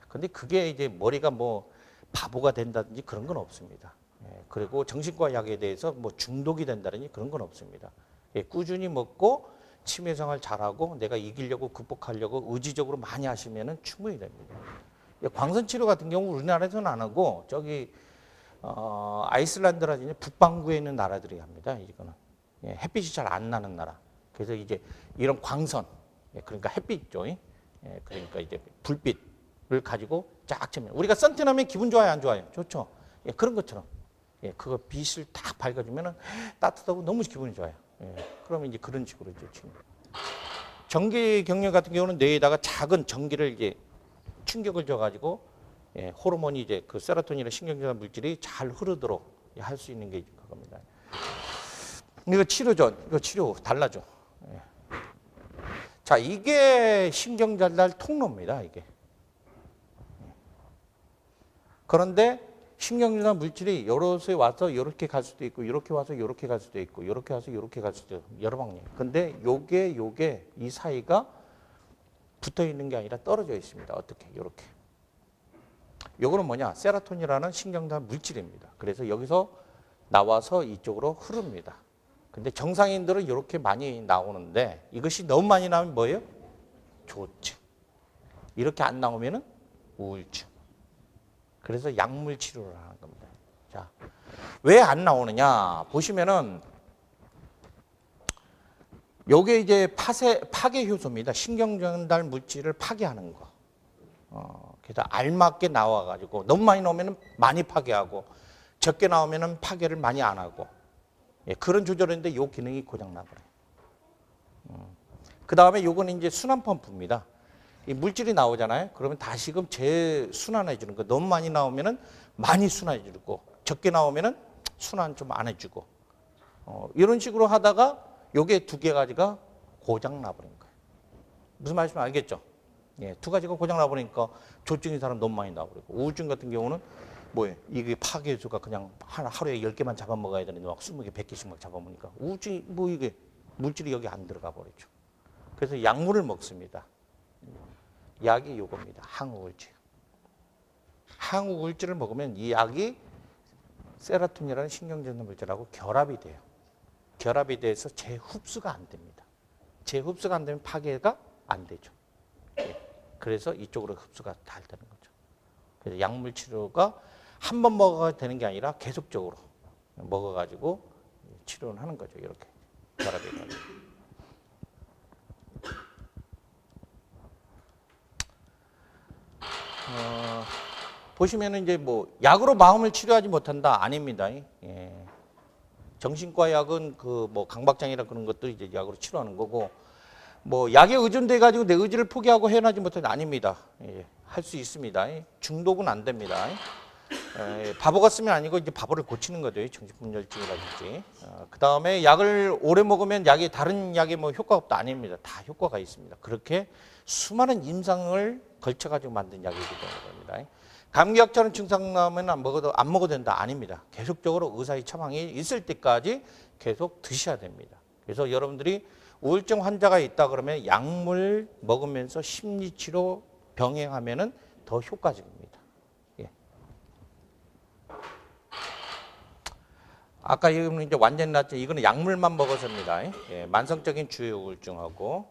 Speaker 1: 근데 그게 머리가 뭐 바보가 된다든지 그런 건 없습니다. 그리고 정신과 약에 대해서 뭐 중독이 된다든지 그런 건 없습니다. 꾸준히 먹고 취미생활 잘하고 내가 이기려고 극복하려고 의지적으로 많이 하시면 충분히 됩니다. 광선치료 같은 경우 우리나라에서는 안 하고 저기 아이슬란드라든지 북반구에 있는 나라들이 합니다. 이거는 햇빛이 잘 안 나는 나라. 그래서 이런 광선, 그러니까 햇빛죠. 그러니까 불빛을 가지고 쫙 쬐면 우리가 선탠하면 기분 좋아요, 안 좋아요? 좋죠. 그런 것처럼 그거 빛을 딱 밝아주면 따뜻하고 너무 기분이 좋아요. 그러면 그런 식으로 치는. 전기 경련 같은 경우는 뇌에다가 작은 전기를 충격을 줘가지고 호르몬이 그 세로토닌이나 신경전달 물질이 잘 흐르도록 할 수 있는 게 그겁니다. 이거 치료죠. 이거 치료 달라져. 자, 이게 신경전달 통로입니다. 이게. 그런데 신경전달 물질이 요렇게 와서 이렇게 갈 수도 있고, 이렇게 와서 이렇게 갈 수도 있고, 이렇게 와서 이렇게 갈 수도 있고, 여러 방향. 근데 요게 이 사이가 붙어 있는 게 아니라 떨어져 있습니다. 어떻게? 이렇게. 요거는 뭐냐? 세로토닌이라는 신경전달 물질입니다. 그래서 여기서 나와서 이쪽으로 흐릅니다. 근데 정상인들은 이렇게 많이 나오는데 이것이 너무 많이 나오면 뭐예요? 조증. 이렇게 안 나오면은 우울증. 그래서 약물 치료를 하는 겁니다. 자, 왜 안 나오느냐? 보시면은 요게 파괴 효소입니다. 신경전달 물질을 파괴하는 거. 그래서 알맞게 나와가지고 너무 많이 나오면 많이 파괴하고 적게 나오면 파괴를 많이 안 하고 그런 조절인데 요 기능이 고장 나버려요. 그 다음에 요거는 순환 펌프입니다. 이 물질이 나오잖아요. 그러면 다시금 재순환해 주는 거. 너무 많이 나오면은 많이 순환해 주고 적게 나오면은 순환 좀 안 해주고 이런 식으로 하다가 요게 두 개 가지가 고장 나버린 거예요. 무슨 말인지 알겠죠? 두 가지가 고장 나버리니까 조증인 사람 너무 많이 나버리고 우울증 같은 경우는 뭐예요? 이게 파괴수가 그냥 하루에 10개만 잡아먹어야 되는데 막 20개, 100개씩 막 잡아먹으니까 우울증이 이게 물질이 여기 안 들어가 버리죠. 그래서 약물을 먹습니다. 약이 요겁니다. 항우울제. 항우울제를 먹으면 이 약이 세로토닌이라는 신경전달 물질하고 결합이 돼요. 결합이 돼서 재흡수가 안 됩니다. 재흡수가 안 되면 파괴가 안 되죠. 그래서 이쪽으로 흡수가 잘 되는 거죠. 그래서 약물 치료가 한 번 먹어야 되는 게 아니라 계속적으로 먹어가지고 치료를 하는 거죠. 이렇게 결합이 돼가지고. 보시면은 약으로 마음을 치료하지 못한다 아닙니다. 정신과 약은 강박장애나 그런 것도 약으로 치료하는 거고 약에 의존돼 가지고 내 의지를 포기하고 헤어나지 못한다 아닙니다. 할 수 있습니다. 중독은 안 됩니다. 바보가 쓰면 아니고 바보를 고치는 거죠. 정신분열증이라든지. 그 다음에 약을 오래 먹으면 다른 약에 효과가 없다 아닙니다. 다 효과가 있습니다. 그렇게 수많은 임상을 걸쳐가지고 만든 약이기 때문입니다. 감기약처럼 증상 나오면 안 먹어도 된다 아닙니다. 계속적으로 의사의 처방이 있을 때까지 계속 드셔야 됩니다. 그래서 여러분들이 우울증 환자가 있다 그러면 약물 먹으면서 심리치료 병행하면은 더 효과적입니다. 아까 이거는 완전히 낫죠. 이거는 약물만 먹어서입니다. 만성적인 주요 우울증하고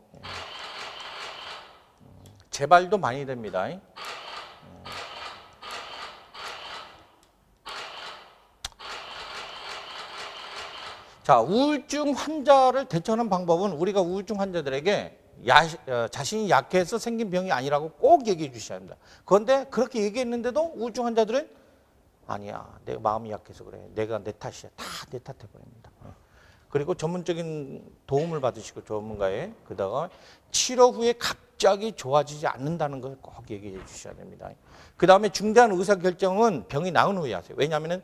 Speaker 1: 재발도 많이 됩니다. 자, 우울증 환자를 대처하는 방법은 우리가 우울증 환자들에게 자신이 약해서 생긴 병이 아니라고 꼭 얘기해 주셔야 합니다. 그런데 그렇게 얘기했는데도 우울증 환자들은 아니야, 내가 마음이 약해서 그래. 내가 내 탓이야. 다 내 탓해 버립니다. 그리고 전문적인 도움을 받으시고 전문가의 그다가 치료 후에 갑자기 좋아지지 않는다는 걸 꼭 얘기해 주셔야 됩니다. 그 다음에 중대한 의사결정은 병이 나은 후에 하세요. 왜냐하면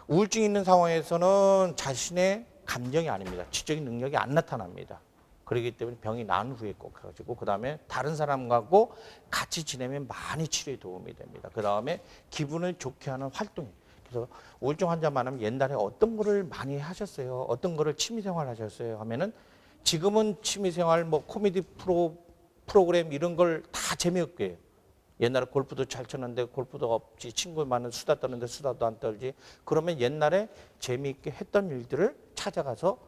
Speaker 1: 우울증이 있는 상황에서는 자신의 감정이 아닙니다. 지적인 능력이 안 나타납니다. 그렇기 때문에 병이 나은 후에 꼭 해가지고 그 다음에 다른 사람하고 같이 지내면 많이 치료에 도움이 됩니다. 그 다음에 기분을 좋게 하는 활동. 그래서 우울증 환자만 하면 옛날에 어떤 거를 많이 하셨어요? 어떤 거를 취미생활 하셨어요? 하면은 지금은 취미생활 뭐 코미디 프로그램 이런 걸 다 재미없게 해요. 옛날에 골프도 잘 쳤는데 골프도 없지, 친구 많은 수다 떠는데 수다도 안 떨지. 그러면 옛날에 재미있게 했던 일들을 찾아가서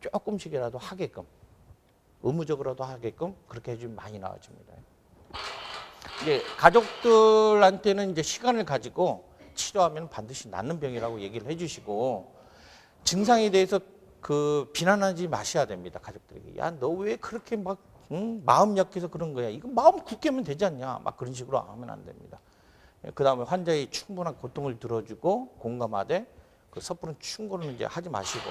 Speaker 1: 조금씩이라도 하게끔, 의무적으로도 하게끔 그렇게 해주면 많이 나아집니다. 이제 가족들한테는 이제 시간을 가지고 치료하면 반드시 낫는 병이라고 얘기를 해주시고, 증상에 대해서 비난하지 마셔야 됩니다. 가족들에게. 야, 너 왜 그렇게 막 마음 약해서 그런 거야. 이거 마음 굳게 하면 되지 않냐. 막 그런 식으로 하면 안 됩니다. 그 다음에 환자의 충분한 고통을 들어주고 공감하되 그 섣부른 충고는 이제 하지 마시고,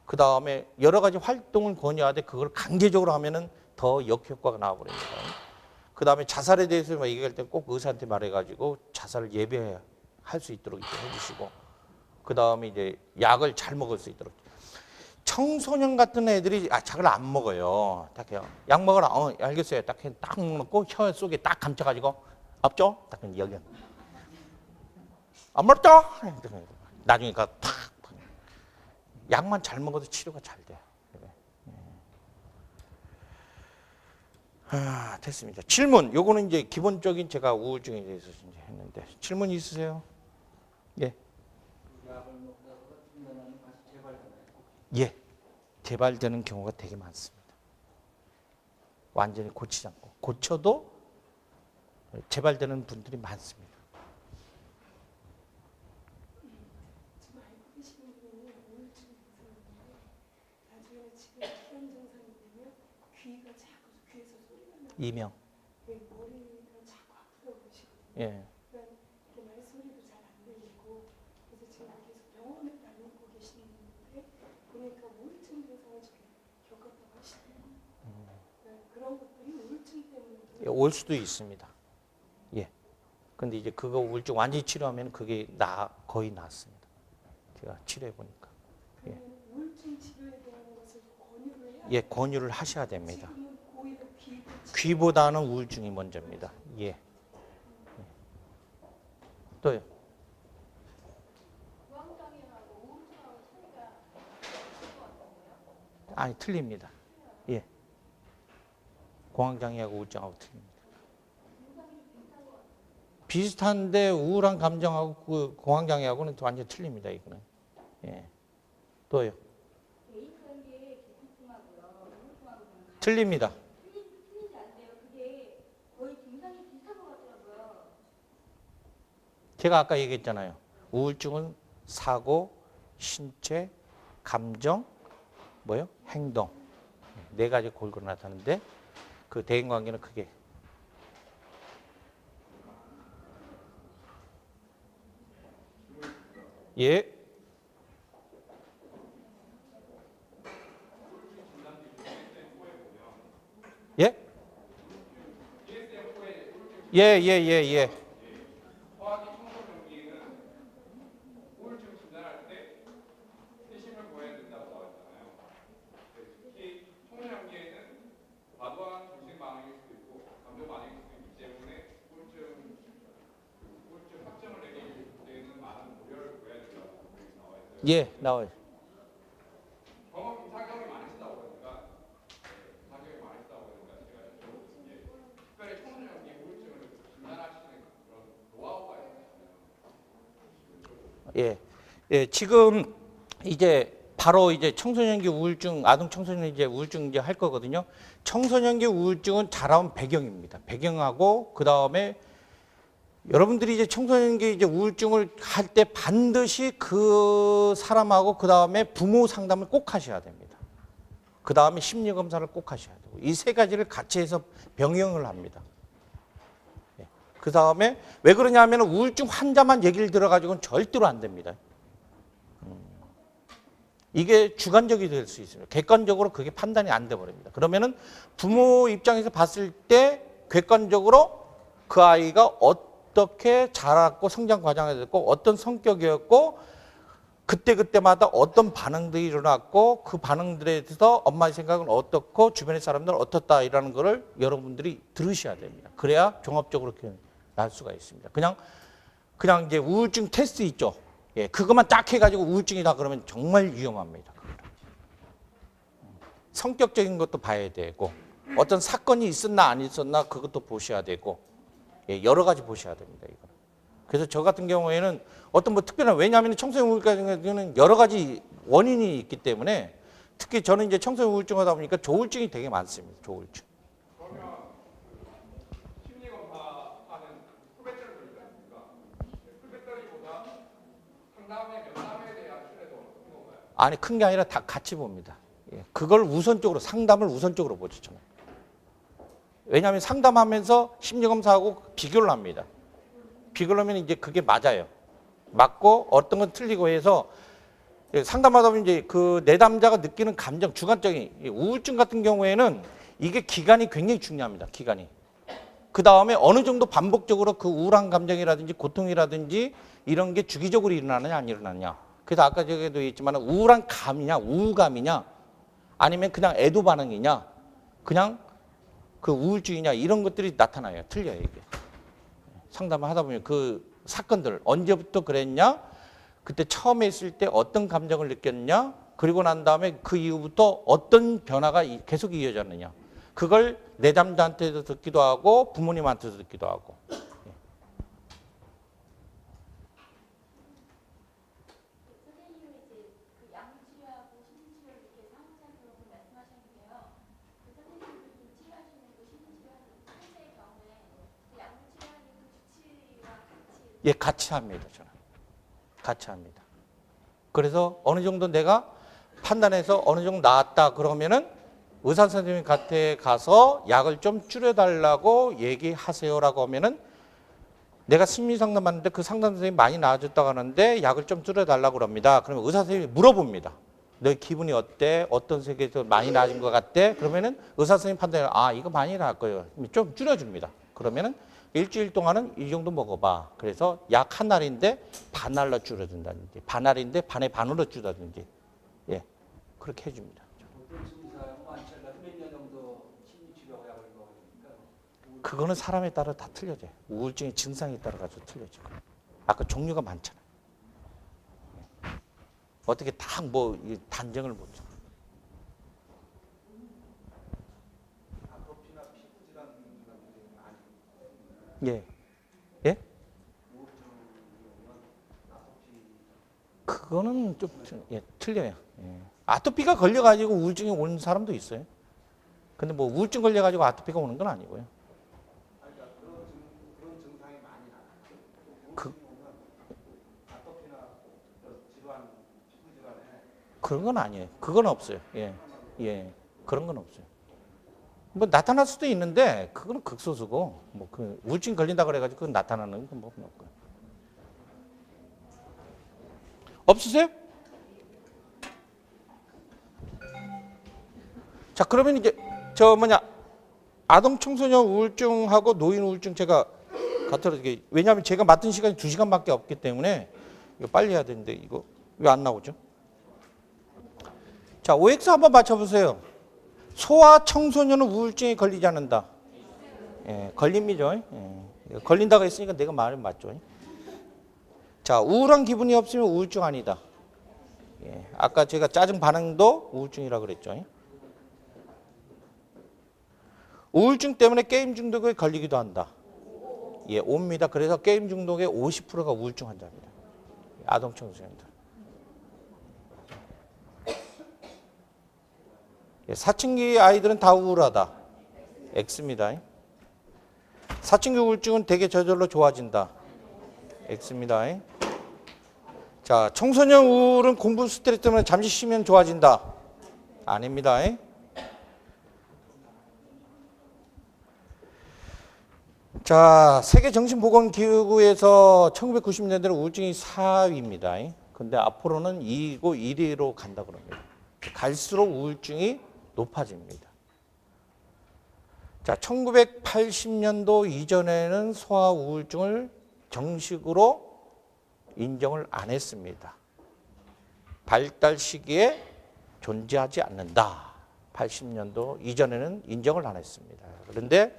Speaker 1: 그 다음에 여러 가지 활동을 권유하되 그걸 강제적으로 하면은 더 역효과가 나와버립니다. 그 다음에 자살에 대해서 얘기할 때 꼭 의사한테 말해가지고 자살을 예배할 수 있도록 해주시고, 그 다음에 이제 약을 잘 먹을 수 있도록. 청소년 같은 애들이 약을 안 먹어요. 딱 해요. 약 먹어라. 알겠어요. 딱 먹고 혀 속에 딱 감춰가지고 없죠? 딱 여기 안 먹죠? 나중에 탁 약만 잘 먹어도 치료가 잘 돼요. 됐습니다. 질문. 요거는 이제 기본적인 제가 우울증에 대해서 이제 했는데 질문 있으세요? 예. 예. 재발되는 경우가 되게 많습니다. 완전히 고치지 않고. 고쳐도 재발되는 분들이 많습니다.
Speaker 2: 지금 알고 계시는 분이 우울증 증상인데 나중에 지금 기현 증상이 되면 귀가 자꾸 귀에서 소리가 나요.
Speaker 1: 이명.
Speaker 2: 머리가 자꾸 아프다고 그러시거든요.
Speaker 1: 예.
Speaker 2: 그러니까 말소리도 잘 안 들리고, 그래서 지금 계속 병원에 다니고 계시는데 보니까 우울증 증상을 지금 겪었다고 하시네요. 그런 것들이 우울증 때문에
Speaker 1: 올 수도 있습니다. 예. 근데 이제 그거 우울증 완전히 치료하면 그게 거의 낫습니다. 제가 치료해 보니까. 예.
Speaker 2: 우울증 치료에 대한 것을 권유를 해야
Speaker 1: 예, 권유를 하셔야 됩니다.
Speaker 2: 지금은 오히려
Speaker 1: 귀보다는 우울증이 먼저입니다. 예. 또요.
Speaker 2: 공황장애하고 우울증하고 차이가 있을 것 같은데요?
Speaker 1: 아니, 틀립니다. 예. 공황장애하고 우울증하고 틀립니다. 비슷한데 우울한 감정하고 그 공황장애하고는 완전 틀립니다. 이거는. 예. 또요.
Speaker 3: 대인관계 기피증하고요, 우울증하고는
Speaker 1: 틀립니다.
Speaker 3: 틀리지 않대요. 그게 거의 증상이 비슷한 것 같더라고요.
Speaker 1: 제가 아까 얘기했잖아요. 우울증은 사고, 신체, 감정, 행동. 네 가지 골고루 나타나는데 그 대인관계는 크게. 예. 예? 예. 예, 나와요. 예, 지금 이제 바로 이제 청소년기 우울증, 아동 청소년 이제 우울증 이제 할 거거든요. 청소년기 우울증은 자라온 배경입니다. 배경하고 그 다음에 여러분들이 이제 청소년기 이제 우울증을 할 때 반드시 그 사람하고 그 다음에 부모 상담을 꼭 하셔야 됩니다. 그 다음에 심리 검사를 꼭 하셔야 되고 이 세 가지를 같이 해서 병행을 합니다. 그 다음에 왜 그러냐면 우울증 환자만 얘기를 들어가지고는 절대로 안 됩니다. 이게 주관적이 될 수 있습니다. 객관적으로 그게 판단이 안 돼 버립니다. 그러면은 부모 입장에서 봤을 때 객관적으로 그 아이가 어떻게 자랐고 성장 과정이 됐고 어떤 성격이었고 그때그때마다 어떤 반응들이 일어났고 그 반응들에 대해서 엄마의 생각은 어떻고 주변의 사람들은 어떻다 이라는 거를 여러분들이 들으셔야 됩니다. 그래야 종합적으로 날 수가 있습니다. 그냥 이제 우울증 테스트 있죠. 예, 그것만 딱 해가지고 우울증이다 그러면 정말 위험합니다. 성격적인 것도 봐야 되고 어떤 사건이 있었나 안 있었나 그것도 보셔야 되고 예, 여러 가지 보셔야 됩니다. 이거. 그래서 저 같은 경우에는 어떤 뭐 특별한 왜냐하면 청소년 우울증 같은 경우는 여러 가지 원인이 있기 때문에 특히 저는 이제 청소년 우울증 하다 보니까 조울증이 되게 많습니다. 조울증. 아니 큰 게 아니라 다 같이 봅니다. 예, 그걸 우선적으로 상담을 우선적으로 보죠. 저는. 왜냐하면 상담하면서 심리검사하고 비교를 합니다. 비교를 하면 이제 그게 맞아요. 맞고 어떤 건 틀리고 해서 상담하다 보면 이제 그 내담자가 느끼는 감정, 주관적인 우울증 같은 경우에는 이게 기간이 굉장히 중요합니다. 기간이. 그 다음에 어느 정도 반복적으로 그 우울한 감정이라든지 고통이라든지 이런 게 주기적으로 일어나느냐 안 일어나느냐. 그래서 아까 저기도 있지만 우울한 감이냐 우울감이냐 아니면 그냥 애도 반응이냐 그냥 그 우울증이냐 이런 것들이 나타나요. 틀려요 이게. 상담을 하다 보면 그 사건들 언제부터 그랬냐 그때 처음에 있을 때 어떤 감정을 느꼈냐 그리고 난 다음에 그 이후부터 어떤 변화가 계속 이어졌느냐 그걸 내담자한테도 듣기도 하고 부모님한테도 듣기도 하고 예, 같이 합니다. 저는. 같이 합니다. 그래서 어느 정도 내가 판단해서 어느 정도 나았다 그러면은 의사 선생님 곁에 가서 약을 좀 줄여달라고 얘기하세요라고 하면은 내가 심리 상담 받는데 그 상담 선생님이 많이 나아졌다고 하는데 약을 좀 줄여달라고 그럽니다. 그러면 의사 선생님이 물어봅니다. 너 기분이 어때? 어떤 세계에서 많이 나아진 것 같대? 그러면은 의사 선생님 판단을 이거 많이 나을 거예요. 좀 줄여줍니다. 그러면은 일주일 동안은 이 정도 먹어봐. 그래서 약 한 알인데 반 알로 줄여준다든지 반 알인데 반의 반으로 줄여든지 예 그렇게 해줍니다. 그거는 사람에 따라 다 틀려져요. 우울증의 증상에 따라 가지고 틀려지고 아까 종류가 많잖아요. 어떻게 다 뭐 단정을 못죠. 예. 예? 그거는 좀 틀려요. 예. 아토피가 걸려가지고 우울증이 오는 사람도 있어요. 근데 뭐 우울증 걸려가지고 아토피가 오는 건 아니고요.
Speaker 4: 그런 증상이 많이 나요. 아토피나 질환, 피부 질환에
Speaker 1: 그런 건 아니에요. 그건 없어요. 예. 예. 그런 건 없어요. 뭐 나타날 수도 있는데 그거는 극소수고 뭐 그 우울증 걸린다 그래가지고 그건 나타나는 건 뭐 없고요. 없으세요? 자 그러면 이제 아동 청소년 우울증하고 노인 우울증 제가 갖다 드릴게요. 왜냐하면 제가 맡은 시간이 2시간밖에 없기 때문에 이거 빨리 해야 되는데 이거 왜 안 나오죠? 자 OX 한번 맞춰보세요. 소아 청소년은 우울증에 걸리지 않는다. 예, 걸립니다. 예, 걸린다고 했으니까 내가 말은 맞죠. 자, 우울한 기분이 없으면 우울증 아니다. 예, 아까 제가 짜증 반응도 우울증이라고 그랬죠. 우울증 때문에 게임 중독에 걸리기도 한다. 예, 옵니다. 그래서 게임 중독의 50%가 우울증 환자입니다. 아동 청소년들. 사춘기 아이들은 다 우울하다. X입니다. 사춘기 우울증은 되게 저절로 좋아진다. X입니다. 자, 청소년 우울은 공부 스트레스 때문에 잠시 쉬면 좋아진다. 아닙니다. 자, 세계정신보건기구에서 1990년대는 우울증이 4위입니다. 근데 앞으로는 2이고 1위로 간다 그럽니다. 갈수록 우울증이 높아집니다. 자, 1980년도 이전에는 소아 우울증을 정식으로 인정을 안 했습니다. 발달 시기에 존재하지 않는다. 80년도 이전에는 인정을 안 했습니다. 그런데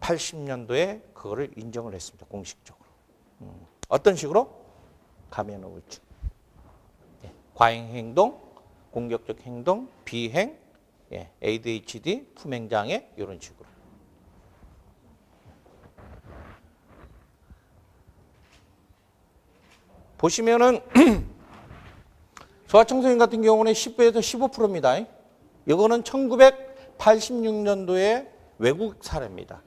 Speaker 1: 80년도에 그거를 인정을 했습니다. 공식적으로. 어떤 식으로? 가면 우울증. 과잉 행동, 공격적 행동, 비행, ADHD, 품행장애 이런 식으로. 보시면은 소아청소년 같은 경우는 10에서 15%입니다. 이거는 1986년도에 외국 사례입니다.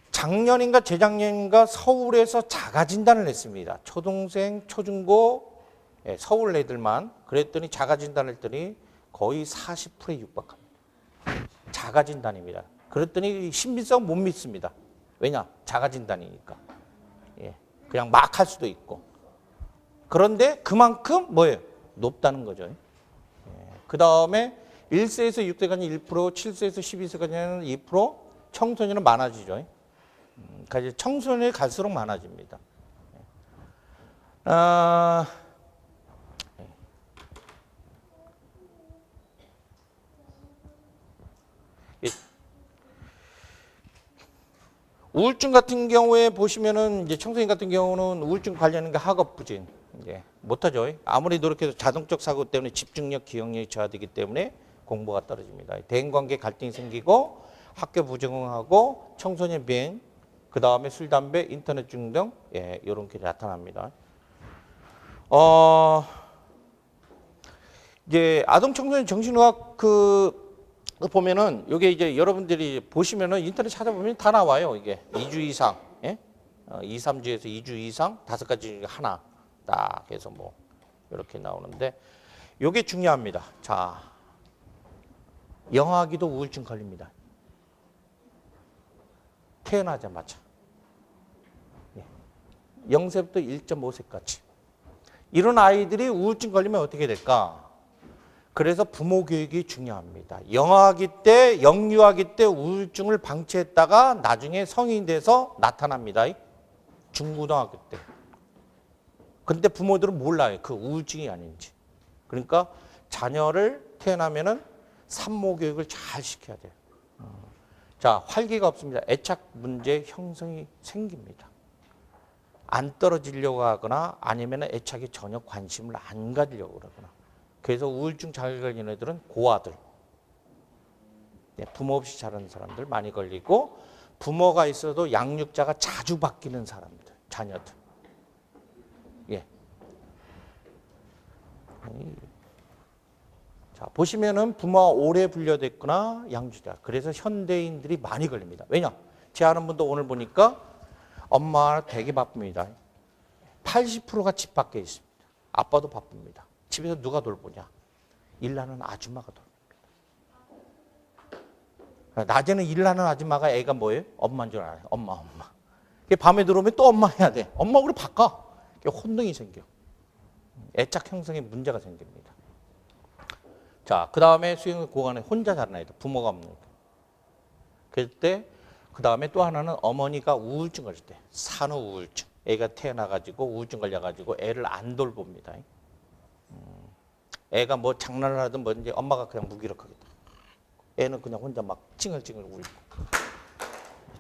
Speaker 1: 작년인가 재작년인가 서울에서 자가진단을 했습니다. 초등생, 초중고, 서울 애들만. 그랬더니 자가진단을 했더니 거의 40%에 육박합니다. 자가진단입니다. 그랬더니 신빙성 못 믿습니다. 왜냐? 자가진단이니까. 그냥 막 할 수도 있고. 그런데 그만큼 뭐예요? 높다는 거죠. 그 다음에 1세에서 6세까지 1%, 7세에서 12세까지는 2%, 청소년은 많아지죠. 그러니까 이제 청소년이 갈수록 많아집니다. 우울증 같은 경우에 보시면은 이제 청소년 같은 경우는 우울증 관련된 게 학업부진 못하죠. 아무리 노력해도 자동적 사고 때문에 집중력, 기억력이 저하되기 때문에 공부가 떨어집니다. 대인관계 갈등이 생기고 학교 부정하고 청소년 비행, 그 다음에 술, 담배, 인터넷 중독 이런 게 나타납니다. 이제 아동 청소년 정신의학 보면은 이게 이제 여러분들이 보시면은 인터넷 찾아보면 다 나와요. 이게 2주 이상, 2, 3주에서 2주 이상 5가지 중에 하나 딱 해서 뭐 이렇게 나오는데 이게 중요합니다. 자, 영아기도 우울증 걸립니다. 태어나자마자 0세부터 1.5세까지 이런 아이들이 우울증 걸리면 어떻게 될까? 그래서 부모 교육이 중요합니다. 영아기 때, 영유아기 때 우울증을 방치했다가 나중에 성인이 돼서 나타납니다. 중고등학교 때. 근데 부모들은 몰라요. 그 우울증이 아닌지. 그러니까 자녀를 태어나면은 산모 교육을 잘 시켜야 돼요. 자, 활기가 없습니다. 애착 문제 형성이 생깁니다. 안 떨어지려고 하거나 아니면 애착에 전혀 관심을 안 가지려고 그러거나. 그래서 우울증 잘 걸리는 애들은 고아들, 부모 없이 자라는 사람들 많이 걸리고 부모가 있어도 양육자가 자주 바뀌는 사람들, 자녀들. 자, 보시면은 부모가 오래 분려됐거나 양육자. 그래서 현대인들이 많이 걸립니다. 왜냐? 제 아는 분도 오늘 보니까 엄마가 되게 바쁩니다. 80%가 집 밖에 있습니다. 아빠도 바쁩니다. 집에서 누가 돌보냐? 일하는 아줌마가 돌봅니다. 낮에는 일하는 아줌마가 애가 뭐예요? 엄마인 줄 알아요. 엄마. 밤에 들어오면 또 엄마 해야 돼. 엄마 우리 바꿔. 혼동이 생겨. 애착 형성에 문제가 생깁니다. 자, 그 다음에 수행 고간에 혼자 자란 아이들, 부모가 없는 거. 그럴 때, 그 다음에 또 하나는 어머니가 우울증 걸릴 때, 산후 우울증. 애가 태어나가지고 우울증 걸려가지고 애를 안 돌봅니다. 애가 뭐 장난을 하든 뭐든지 엄마가 그냥 무기력하겠다. 애는 그냥 혼자 막 찡얼찡얼 울고.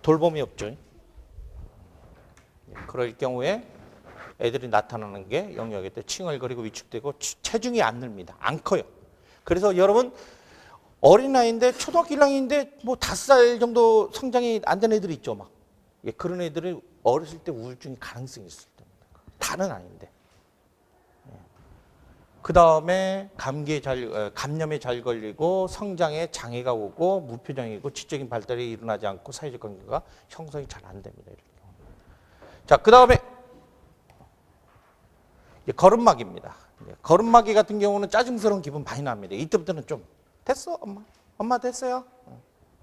Speaker 1: 돌봄이 없죠. 그럴 경우에 애들이 나타나는 게 영유아기 때 칭얼거리고 위축되고 체중이 안 늘립니다. 안 커요. 그래서 여러분 어린아이인데 초등학교 1학년인데 뭐 5살 정도 성장이 안 된 애들이 있죠. 막. 그런 애들이 어렸을 때 우울증이 가능성이 있을 때입니다. 다는 아닌데. 그 다음에 감염에 잘 걸리고 성장에 장애가 오고 무표정이고 지적인 발달이 일어나지 않고 사회적 관계가 형성이 잘 안 됩니다. 자, 그 다음에 걸음마기입니다. 걸음마기 같은 경우는 짜증스러운 기분 많이 납니다. 이때부터는 좀 됐어 엄마 됐어요?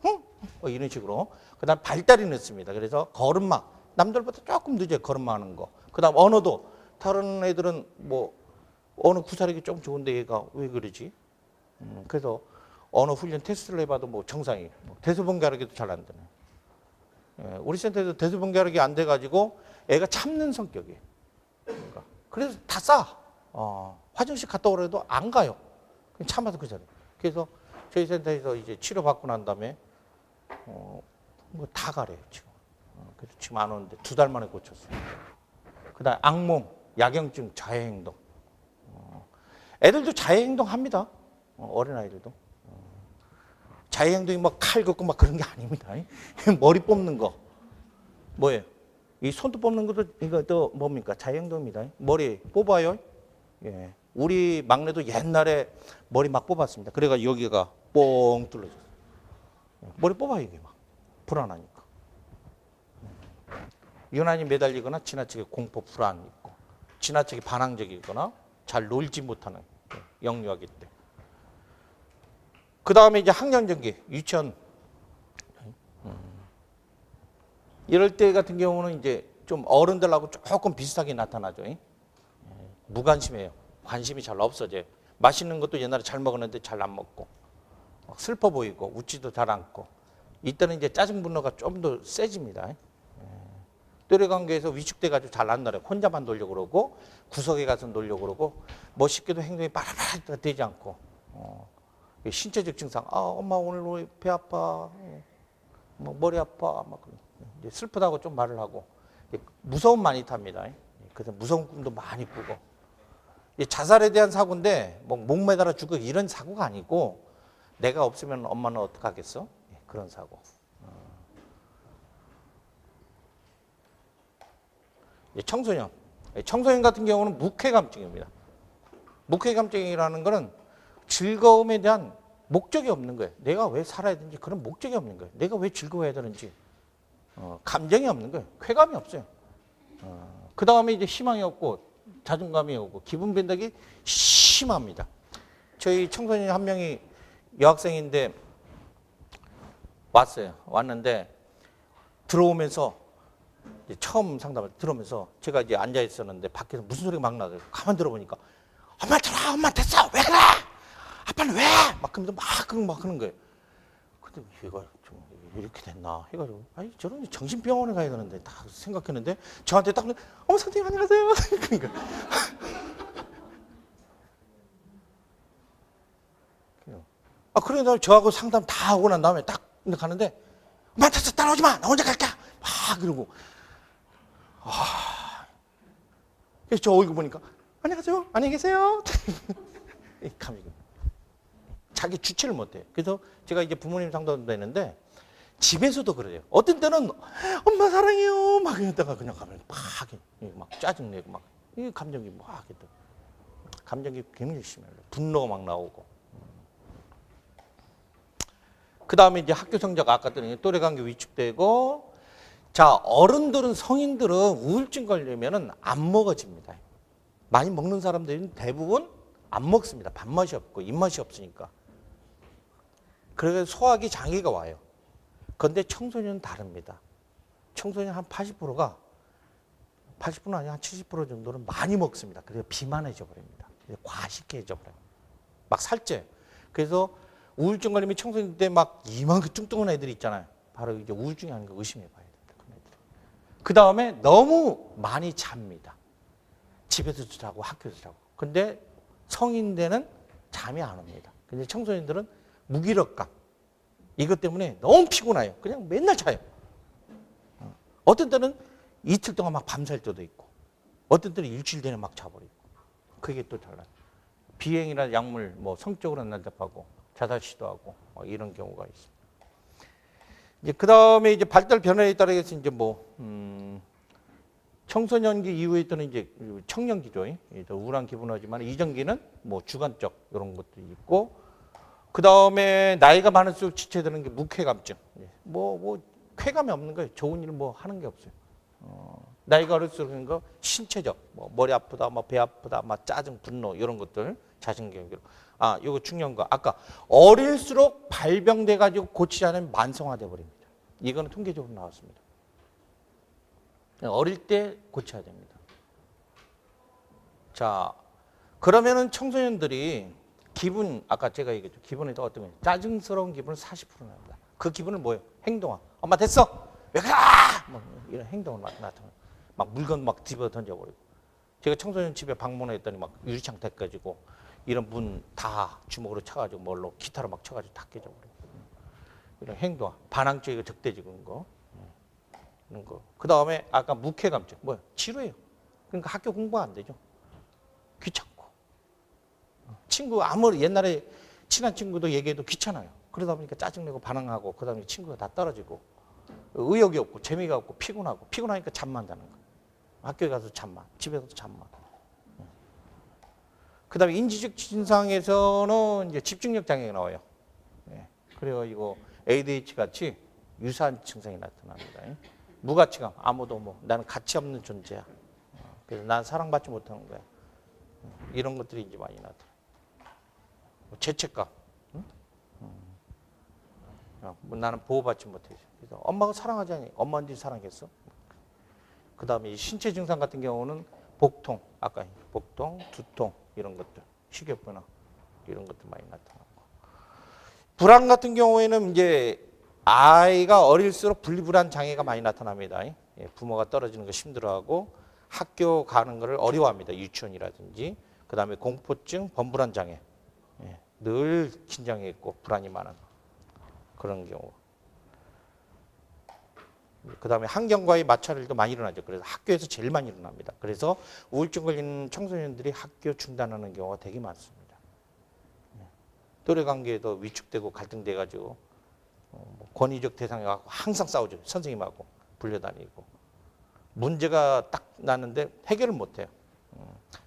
Speaker 1: 응? 이런 식으로. 그 다음 발달이 늦습니다. 그래서 걸음마 남들보다 조금 늦어요. 걸음마 하는 거. 그 다음 언어도 다른 애들은 뭐 언어 구사력이 좀 좋은데 얘가 왜 그러지? 그래서 언어 훈련 테스트를 해봐도 뭐 정상이 대소변결하기도 잘 안 되네. 예, 우리 센터에서 대소변결하기 안 돼가지고 애가 참는 성격이에요. 그러니까. 그래서 다 싸. 화장실 갔다 오래도 안 가요. 그냥 참아서 그 자리에. 그래서 저희 센터에서 이제 치료받고 난 다음에 뭐 다 가래요 지금. 그래서 지금 안 오는데 2달 만에 고쳤어요. 그다음 악몽, 야경증, 자해행동. 애들도 자해행동 합니다. 어린아이들도. 자해행동이 막 칼 긋고 막 그런 게 아닙니다. 머리 뽑는 거. 뭐예요? 이 손톱 뽑는 것도 이것도 뭡니까? 자해행동입니다. 머리 뽑아요. 예. 우리 막내도 옛날에 머리 막 뽑았습니다. 그래가 여기가 뽕 뚫려졌어요. 머리 뽑아요 이게 막. 불안하니까. 유난히 매달리거나 지나치게 공포 불안 있고 지나치게 반항적이거나 잘 놀지 못하는 영유아기 때. 그 다음에 이제 학년전기, 유치원. 이럴 때 같은 경우는 이제 좀 어른들하고 조금 비슷하게 나타나죠. 무관심해요. 관심이 잘 없어져요. 맛있는 것도 옛날에 잘 먹었는데 잘 안 먹고 슬퍼 보이고 웃지도 잘 않고 이때는 이제 짜증 분노가 좀 더 세집니다. 또래 관계에서 위축돼가지고 잘 안 놀아요. 혼자만 놀려고 그러고 구석에 가서 놀려고 그러고 멋있게도 행동이 빠라바라 되지 않고 신체적 증상 엄마 오늘 왜 배 아파 뭐 머리 아파 막 이제 슬프다고 좀 말을 하고 무서움 많이 탑니다. 그래서 무서운 꿈도 많이 꾸고 자살에 대한 사고인데 뭐 목 매달아 죽고 이런 사고가 아니고 내가 없으면 엄마는 어떡하겠어? 그런 사고. 청소년. 청소년 같은 경우는 묵회감증입니다. 묵회감증이라는 것은 즐거움에 대한 목적이 없는 거예요. 내가 왜 살아야 되는지 그런 목적이 없는 거예요. 내가 왜 즐거워야 되는지 감정이 없는 거예요. 쾌감이 없어요. 그 다음에 이제 희망이 없고 자존감이 오고 기분 변덕이 심합니다. 저희 청소년 한 명이 여학생인데 왔는데 들어오면서 처음 상담을 들어오면서 제가 이제 앉아 있었는데 밖에서 무슨 소리가 막 나더라고요. 가만 들어보니까 엄마 들어와, 엄마 됐어, 왜 그래? 아빠는 왜? 막 그러면서 막 그런 거예요. 근데 얘가 좀 이렇게 됐나 해가지고 아니 저런 정신병원에 가야 되는데 다 생각했는데 저한테 딱 어머 선생님 안녕하세요. 그러니까 그래 저하고 상담 다 하고 난 다음에 딱 가는데 엄마 됐어 따라오지 마, 나 혼자 갈게. 막 그러고 그래서 저 얼굴 보니까 안녕하세요, 안녕히 계세요. 자기 주체를 못해요. 그래서 제가 이제 부모님 상담도 했는데 집에서도 그래요. 어떤 때는 엄마 사랑해요 막 이러다가 그냥 가면 막 짜증내고 막 이 감정이 막 감정이 굉장히 심해요. 분노가 막 나오고. 그 다음에 이제 학교 성적 아까 들으니 또래 관계 위축되고. 자, 어른들은 성인들은 우울증 걸리면은 안 먹어집니다. 많이 먹는 사람들은 대부분 안 먹습니다. 밥맛이 없고 입맛이 없으니까. 그래서 소화기 장애가 와요. 그런데 청소년은 다릅니다. 청소년 한 80%가 80%는 아니야 한 70% 정도는 많이 먹습니다. 그래서 비만해져 버립니다. 과식해져 버려요. 막 살쪄요. 그래서 우울증 걸리면 청소년 때 막 이만큼 뚱뚱한 애들이 있잖아요. 바로 이제 우울증이 아닌가 의심해 봐야 됩니다. 그 다음에 너무 많이 잡니다. 집에서도 자고 학교에서 자고. 근데 성인들은 잠이 안 옵니다. 근데 청소년들은 무기력감. 이것 때문에 너무 피곤해요. 그냥 맨날 자요. 어떤 때는 이틀 동안 막 밤샐 때도 있고 어떤 때는 일주일 내내 막 자버리고. 그게 또 달라요. 비행이나 약물, 뭐 성적으로 난잡하고 자살 시도하고 이런 경우가 있습니다. 이제 그 다음에 이제 발달 변화에 따라서 이제 청소년기 이후에 또는 이제 청년기죠. 우울한 기분 하지만 이전기는 뭐 주관적 이런 것도 있고 그 다음에 나이가 많을수록 지체되는 게 무쾌감증. 뭐 쾌감이 없는 거예요. 좋은 일 뭐 하는 게 없어요. 나이가 어릴수록 그런 거 신체적 뭐 머리 아프다, 뭐 배 아프다, 막 짜증, 분노 이런 것들 자신경계로. 이거 중요한 거. 아까 어릴수록 발병돼 가지고 고치지 않으면 만성화돼 버립니다. 이거는 통계적으로 나왔습니다. 어릴 때 고쳐야 됩니다. 자, 그러면은 청소년들이 기분, 아까 제가 얘기했죠. 기분이 또 어떤 거예요? 짜증스러운 기분은 40% 납니다. 그 기분은 뭐예요? 행동화. 엄마 됐어! 왜 가! 뭐 이런 행동을 나타나요. 막 물건 막 집어 던져버리고. 제가 청소년 집에 방문했더니 막 유리창 떼가지고 이런 문 다 주먹으로 쳐가지고 뭘로 기타로 막 쳐가지고 다 깨져버리고. 이런 행동화. 반항적이고 적대적인 거. 이런 거. 그 다음에 아까 무쾌감증. 뭐예요? 지루해요. 그러니까 학교 공부 안 되죠. 귀찮고. 친구 아무리 옛날에 친한 친구도 얘기해도 귀찮아요. 그러다 보니까 짜증내고 반항하고 그 다음에 친구가 다 떨어지고 의욕이 없고 재미가 없고 피곤하고 피곤하니까 잠만 자는 거예요. 학교에 가서 잠만, 집에 가서 잠만. 그 다음에 인지적 진상에서는 이제 집중력 장애가 나와요. 그래요. 이거 ADH 같이 유사한 증상이 나타납니다. 무가치감, 아무도 뭐 나는 가치 없는 존재야. 그래서 난 사랑받지 못하는 거야. 이런 것들이 이제 많이 나타나요. 죄책감. 나는 보호받지 못해. 그래서 엄마가 사랑하지 않니? 엄마한테 사랑했어. 그 다음에 신체 증상 같은 경우는 복통, 아까 복통, 두통 이런 것들, 식욕변화 이런 것들 많이 나타나고. 불안 같은 경우에는 이제 아이가 어릴수록 분리불안 장애가 많이 나타납니다. 부모가 떨어지는 거 힘들어하고 학교 가는 것을 어려워합니다. 유치원이라든지. 그 다음에 공포증, 범불안 장애. 늘 긴장해 있고 불안이 많은 그런 경우. 그 다음에 환경과의 마찰도 많이 일어나죠. 그래서 학교에서 제일 많이 일어납니다. 그래서 우울증 걸리는 청소년들이 학교 중단하는 경우가 되게 많습니다. 또래 관계에도 위축되고 갈등돼가지고 권위적 대상하고 항상 싸우죠. 선생님하고 불려다니고. 문제가 딱 났는데 해결을 못해요.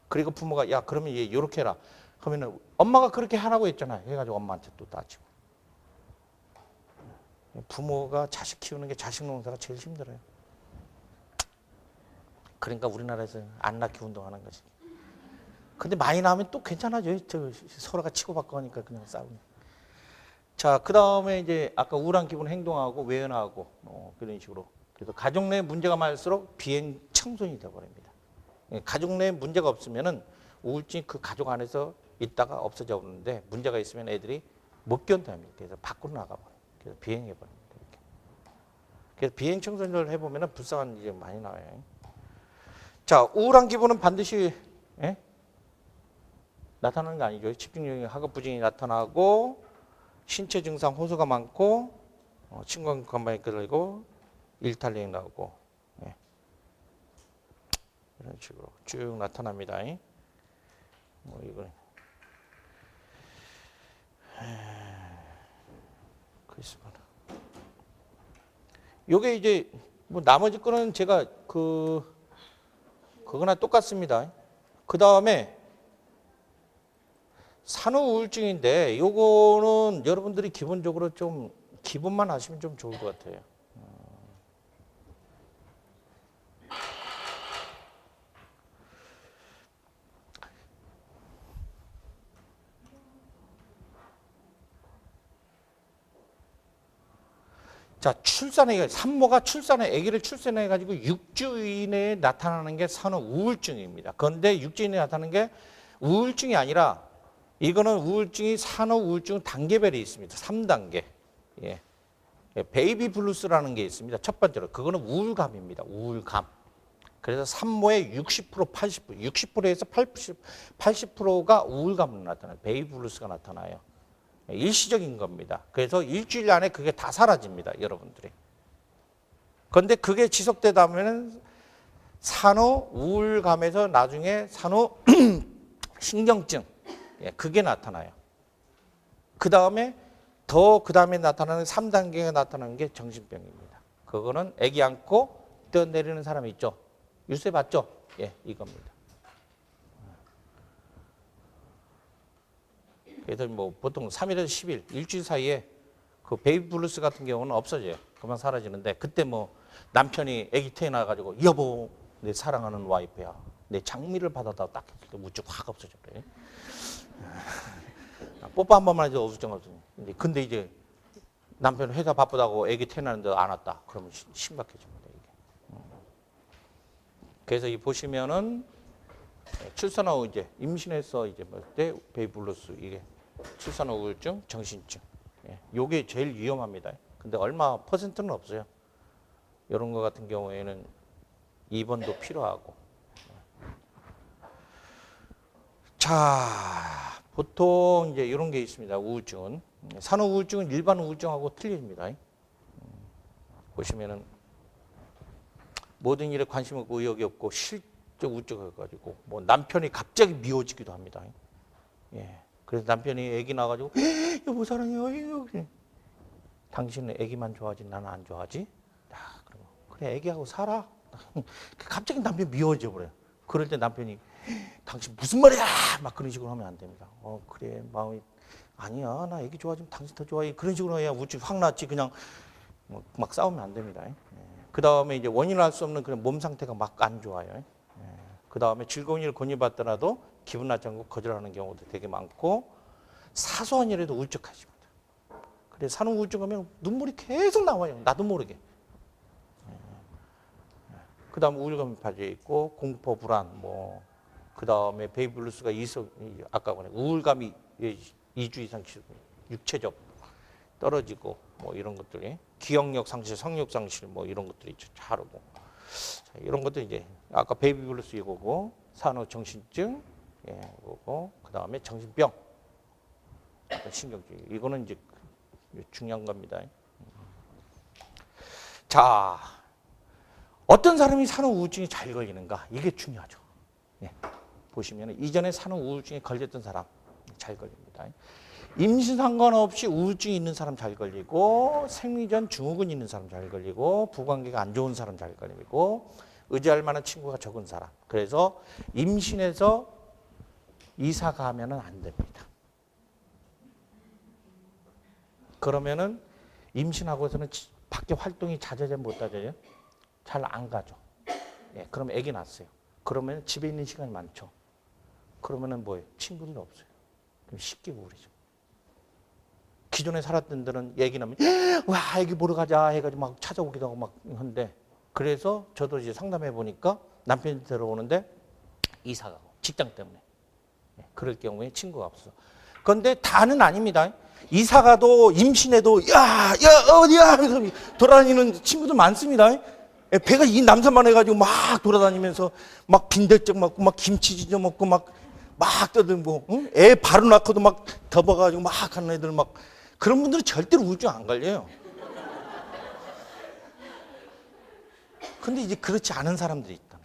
Speaker 1: 그리고 부모가 야 그러면 얘 이렇게 해라. 그러면 엄마가 그렇게 하라고 했잖아요. 해가지고 엄마한테 또 따지고. 부모가 자식 키우는 게 자식 농사가 제일 힘들어요. 그러니까 우리나라에서 안 낳기 운동하는 거지. 근데 많이 나오면 또 괜찮아져요. 서로가 치고받고 하니까 그냥 싸우고. 자, 그 다음에 이제 아까 우울한 기분 행동하고 외연하고 그런 식으로. 그래서 가족 내 문제가 많을수록 비행 청소년이 되어버립니다. 가족 내 문제가 없으면은 우울증이 그 가족 안에서 있다가 없어져 오는데 문제가 있으면 애들이 못 견뎌합니다. 그래서 밖으로 나가버려요. 그래서 비행해버립니다. 이렇게. 그래서 비행 청소년을 해보면 불쌍한 일이 많이 나와요. 자, 우울한 기분은 반드시 나타나는 게 아니죠. 집중력이 학업 부진이 나타나고 신체 증상 호소가 많고 심장 건강이 끌리고 일탈력이 나오고 이런 식으로 쭉 나타납니다. 뭐 이거 그렇습니다. 요게 이제 뭐 나머지 거는 제가 그거나 똑같습니다. 그 다음에 산후 우울증인데 요거는 여러분들이 기본적으로 좀 기본만 아시면 좀 좋을 것 같아요. 자, 산모가 아기를 출산해가지고 6주 이내에 나타나는 게 산후 우울증입니다. 그런데 6주 이내에 나타나는 게 우울증이 아니라 이거는 우울증이 산후 우울증 단계별이 있습니다. 3단계. 베이비 블루스라는 게 있습니다. 첫 번째로 그거는 우울감입니다. 우울감. 그래서 산모의 60%, 80%, 60%에서 80%가 우울감으로 나타나요. 베이비 블루스가 나타나요. 일시적인 겁니다. 그래서 일주일 안에 그게 다 사라집니다. 여러분들이. 그런데 그게 지속되다 보면 산후 우울감에서 나중에 산후 신경증 그게 나타나요. 그 다음에 그 다음에 나타나는 3단계가 나타나는 게 정신병입니다. 그거는 아기 안고 뛰어내리는 사람이 있죠. 뉴스에 봤죠? 이겁니다. 그래서 뭐 보통 3일에서 10일, 일주일 사이에 그 베이비 블루스 같은 경우는 없어져요. 금방 사라지는데 그때 뭐 남편이 아기 태어나가지고 여보 내 사랑하는 와이프야. 내 장미를 받아다 딱 했을 때 우쭐 확 없어져 버려요. 뽀뽀 한 번만 해도 우울증 없어요. 근데 이제 남편은 회사 바쁘다고 아기 태어나는데 안 왔다. 그러면 심각해집니다. 이게. 그래서 이 보시면은 출산 후 이제 임신해서 이제 뭐때 베이블루스 이게 출산 후 우울증, 정신증. 예, 요게 제일 위험합니다. 근데 얼마 퍼센트는 없어요. 이런 거 같은 경우에는 입원도 필요하고. 자, 보통 이제 이런 게 있습니다. 우울증은 산후 우울증은 일반 우울증하고 틀립니다. 보시면은 모든 일에 관심 없고 의욕이 없고 실적 우울증을 가지고 뭐 남편이 갑자기 미워지기도 합니다. 예. 그래서 남편이 아기 낳아가지고 여보 사랑해요. 당신은 아기만 좋아하지 나는 안 좋아하지? 그리고 그래 아기하고 살아. 갑자기 남편 미워져 버려요. 그럴 때 남편이 당신 무슨 말이야 막 그런 식으로 하면 안 됩니다. 그래 마음이 아니야 나 아기 좋아하지만 당신 더 좋아해 그런 식으로 해야 우울증 확 낫지 그냥 막 싸우면 안 됩니다. 그 다음에 이제 원인을 알 수 없는 그런 몸 상태가 막 안 좋아요. 그 다음에 즐거운 일을 권유받더라도 기분 나지 않고 거절하는 경우도 되게 많고 사소한 일에도 울적하십니다. 그래서 산후 우울증 하면 눈물이 계속 나와요. 나도 모르게. 그 다음 우울감이 빠져 있고 공포 불안 그 다음에 베이블루스가 아까 보네 우울감이 2주 이상 육체적 떨어지고 이런 것들이 기억력 상실, 성욕 상실 이런 것들이 자르고 이런 것도 이제 아까 베이비블루스 이거고 산후 정신증 이거고 그 다음에 정신병 신경증 이거는 이제 중요한 겁니다. 자 어떤 사람이 산후 우울증이 잘 걸리는가 이게 중요하죠. 보시면 이전에 산후 우울증에 걸렸던 사람 잘 걸립니다. 임신 상관없이 우울증이 있는 사람 잘 걸리고 생리전 증후군 있는 사람 잘 걸리고 부관계가 안 좋은 사람 잘 걸리고 의지할 만한 친구가 적은 사람. 그래서 임신해서 이사 가면은 안 됩니다. 그러면은 임신하고서는 밖에 활동이 잦아져 못 잦아져요? 잘 안 가죠. 그러면 아기 낳았어요. 그러면 집에 있는 시간이 많죠. 그러면은 뭐예요? 친구들이 없어요. 그럼 쉽게 우울해져. 기존에 살았던 데는 얘기 나면 와 애기 보러 가자 해가지고 막 찾아오기도 하고 막 하는데 그래서 저도 이제 상담해 보니까 남편이 들어오는데 이사 가고 직장 때문에 그럴 경우에 친구가 없어. 그런데 다는 아닙니다. 이사 가도 임신해도 야 어디야 돌아다니는 친구들 많습니다. 배가 이 남산만 해가지고 막 돌아다니면서 막 빈대떡 먹고 막 김치 지져 먹고 막 떠들고 애 바로 낳고도 막 덮어가지고 막 하는 애들 막 그런 분들은 절대로 우울증 안 걸려요. 근데 이제 그렇지 않은 사람들이 있다.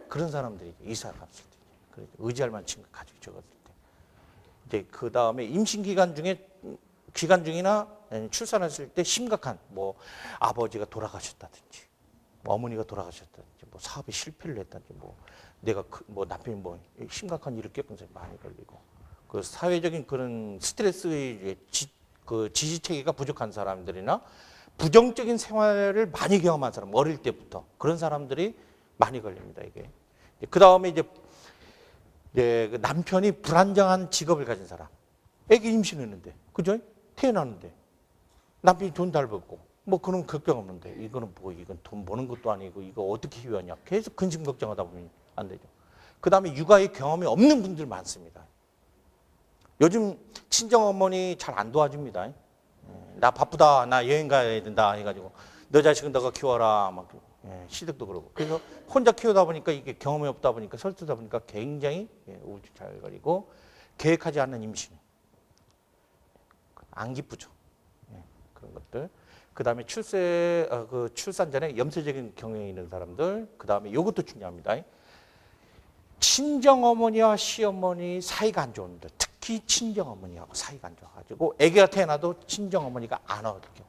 Speaker 1: 그런 사람들이 이사 갔을 때 의지할 만한 친구 가지고 적었을 때 이제 그 다음에 임신 기간 중이나 출산했을 때 심각한 아버지가 돌아가셨다든지 어머니가 돌아가셨다든지 사업에 실패를 했다든지 내가 남편이 심각한 일을 겪은 사람이 많이 걸리고 그 사회적인 그런 스트레스의 지지체계가 부족한 사람들이나 부정적인 생활을 많이 경험한 사람 어릴 때부터 그런 사람들이 많이 걸립니다. 이게 그 다음에 이제 그 남편이 불안정한 직업을 가진 사람 애기 임신했는데 그죠? 태어났는데 남편이 돈 잘 벌고 그런 걱정 없는데 이거는 이건 돈 버는 것도 아니고 이거 어떻게 희위하냐 계속 근심 걱정하다 보면 안 되죠. 그 다음에 육아의 경험이 없는 분들 많습니다. 요즘 친정어머니 잘 안 도와줍니다. 나 바쁘다, 나 여행 가야 된다 해가지고 너 자식은 너가 키워라 막 시댁도 그러고 그래서 혼자 키우다 보니까 이게 경험이 없다 보니까 설득다 보니까 굉장히 우울증 잘 걸리고 계획하지 않는 임신 안 기쁘죠. 그런 것들. 그 다음에 출산 전에 염세적인 경향이 있는 사람들. 그 다음에 이것도 중요합니다. 친정어머니와 시어머니 사이가 안 좋은 분들. 특히 친정어머니하고 사이가 안 좋아가지고 아기가 태어나도 친정어머니가 안 와거든요.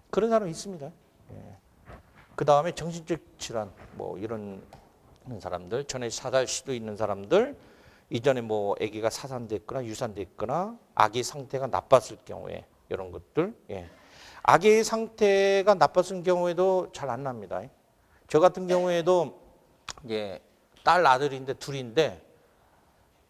Speaker 1: 그런 사람이 있습니다. 그 다음에 정신적 질환 이런 사람들. 전에 사살 시도 있는 사람들. 이전에 아기가 사산됐거나 유산됐거나 아기 상태가 나빴을 경우에 이런 것들. 아기의 상태가 나빴을 경우에도 잘 안 납니다. 저 같은 경우에도 이제 딸 아들인데 둘인데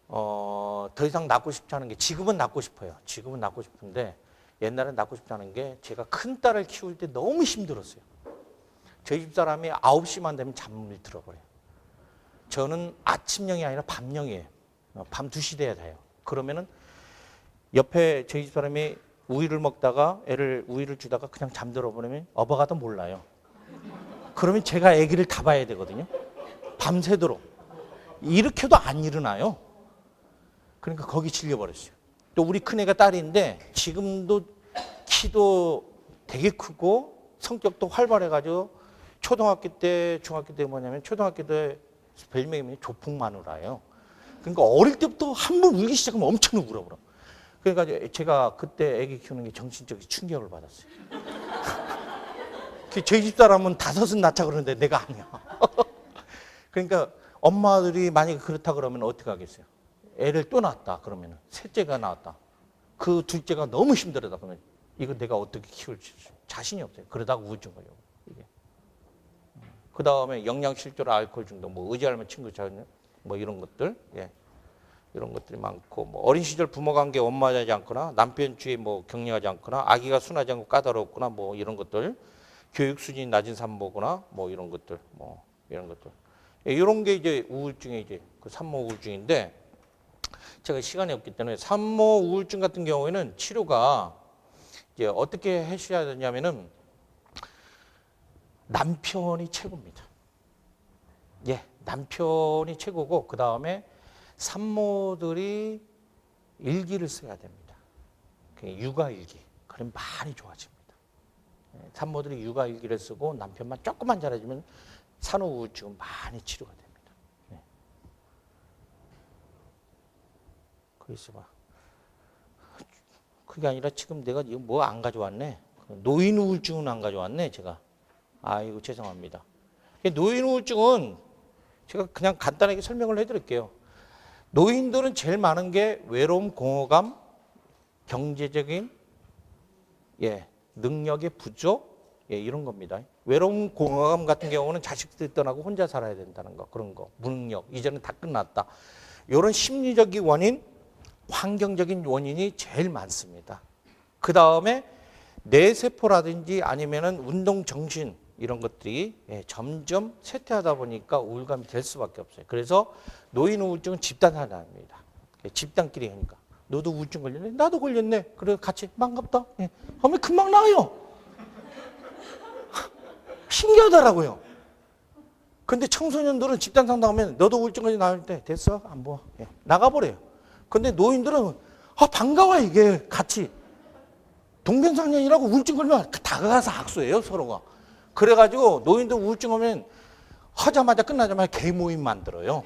Speaker 1: 더 이상 낳고 싶지 않은 게 지금은 낳고 싶어요. 지금은 낳고 싶은데 옛날엔 낳고 싶지 않은 게 제가 큰 딸을 키울 때 너무 힘들었어요. 저희 집 사람이 9시만 되면 잠을 들어버려요. 저는 아침형이 아니라 밤형이에요. 밤 2시 돼야 돼요. 그러면은 옆에 저희 집 사람이 우유를 먹다가 애를 우유를 주다가 그냥 잠들어 버리면 어버가도 몰라요. 그러면 제가 아기를 다 봐야 되거든요. 밤새도록. 이렇게도 안 일어나요. 그러니까 거기 질려버렸어요. 또 우리 큰애가 딸인데 지금도 키도 되게 크고 성격도 활발해가지고 초등학교 때, 중학교 때 뭐냐면 초등학교 때 별명이 조폭마누라예요. 그러니까 어릴 때부터 한 번 울기 시작하면 엄청 울어버려. 그러니까 제가 그때 아기 키우는 게 정신적인 충격을 받았어요. 저희 집 사람은 5은 낳자 그러는데 내가 아니야. 그러니까 엄마들이 만약에 그렇다 그러면 어떻게 하겠어요? 애를 또 낳았다 그러면 셋째가 나왔다. 그 둘째가 너무 힘들다 그러면 이거 내가 어떻게 키울지 자신이 없어요. 그러다가 우울증 걸려요. 이게. 그 다음에 영양실조로 알코올 중독, 뭐 의지할만 친구 자녀, 뭐 이런 것들, 예, 이런 것들이 많고, 뭐 어린 시절 부모 관계 원만하지 않거나 남편 주의 뭐 격려하지 않거나 아기가 순하지 않고 까다롭거나 뭐 이런 것들, 교육 수준이 낮은 산모거나 뭐 이런 것들, 뭐 이런 것들, 예, 이런 게 이제 우울증의 이제 그 산모 우울증인데. 제가 시간이 없기 때문에 산모 우울증 같은 경우에는 치료가 이제 어떻게 하셔야 되냐면은 남편이 최고입니다. 예, 남편이 최고고 그 다음에 산모들이 일기를 써야 됩니다. 육아 일기. 그럼 많이 좋아집니다. 예, 산모들이 육아 일기를 쓰고 남편만 조금만 잘해주면 산후 우울증은 많이 치료가 됩니다. 그래서 봐. 그게 아니라 지금 내가 이거 뭐 안 가져왔네. 노인 우울증은 안 가져왔네, 제가. 아이고, 죄송합니다. 노인 우울증은 제가 그냥 간단하게 설명을 해드릴게요. 노인들은 제일 많은 게 외로움, 공허감, 경제적인 능력의 부족, 이런 겁니다. 외로움, 공허감 같은 경우는 자식들 떠나고 혼자 살아야 된다는 거, 그런 거, 무능력, 이제는 다 끝났다. 이런 심리적인 원인, 환경적인 원인이 제일 많습니다. 그 다음에 뇌세포라든지 아니면은 운동 정신 이런 것들이 점점 쇠퇴하다 보니까 우울감이 될 수밖에 없어요. 그래서 노인 우울증은 집단 사나입니다. 집단끼리 하니까 너도 우울증 걸렸네, 나도 걸렸네. 그래 같이 반갑다. 하면 금방 나아요. 신기하더라고요. 근데 청소년들은 집단 상담하면 너도 우울증 걸려 나올 때 됐어 안 보아 나가버려요. 근데 노인들은 반가워 이게 같이 동병상련이라고 우울증 걸리면 다가가서 악수해요 서로가. 그래가지고 노인들 우울증 오면 하자마자 끝나자마자 개인 모임 만들어요.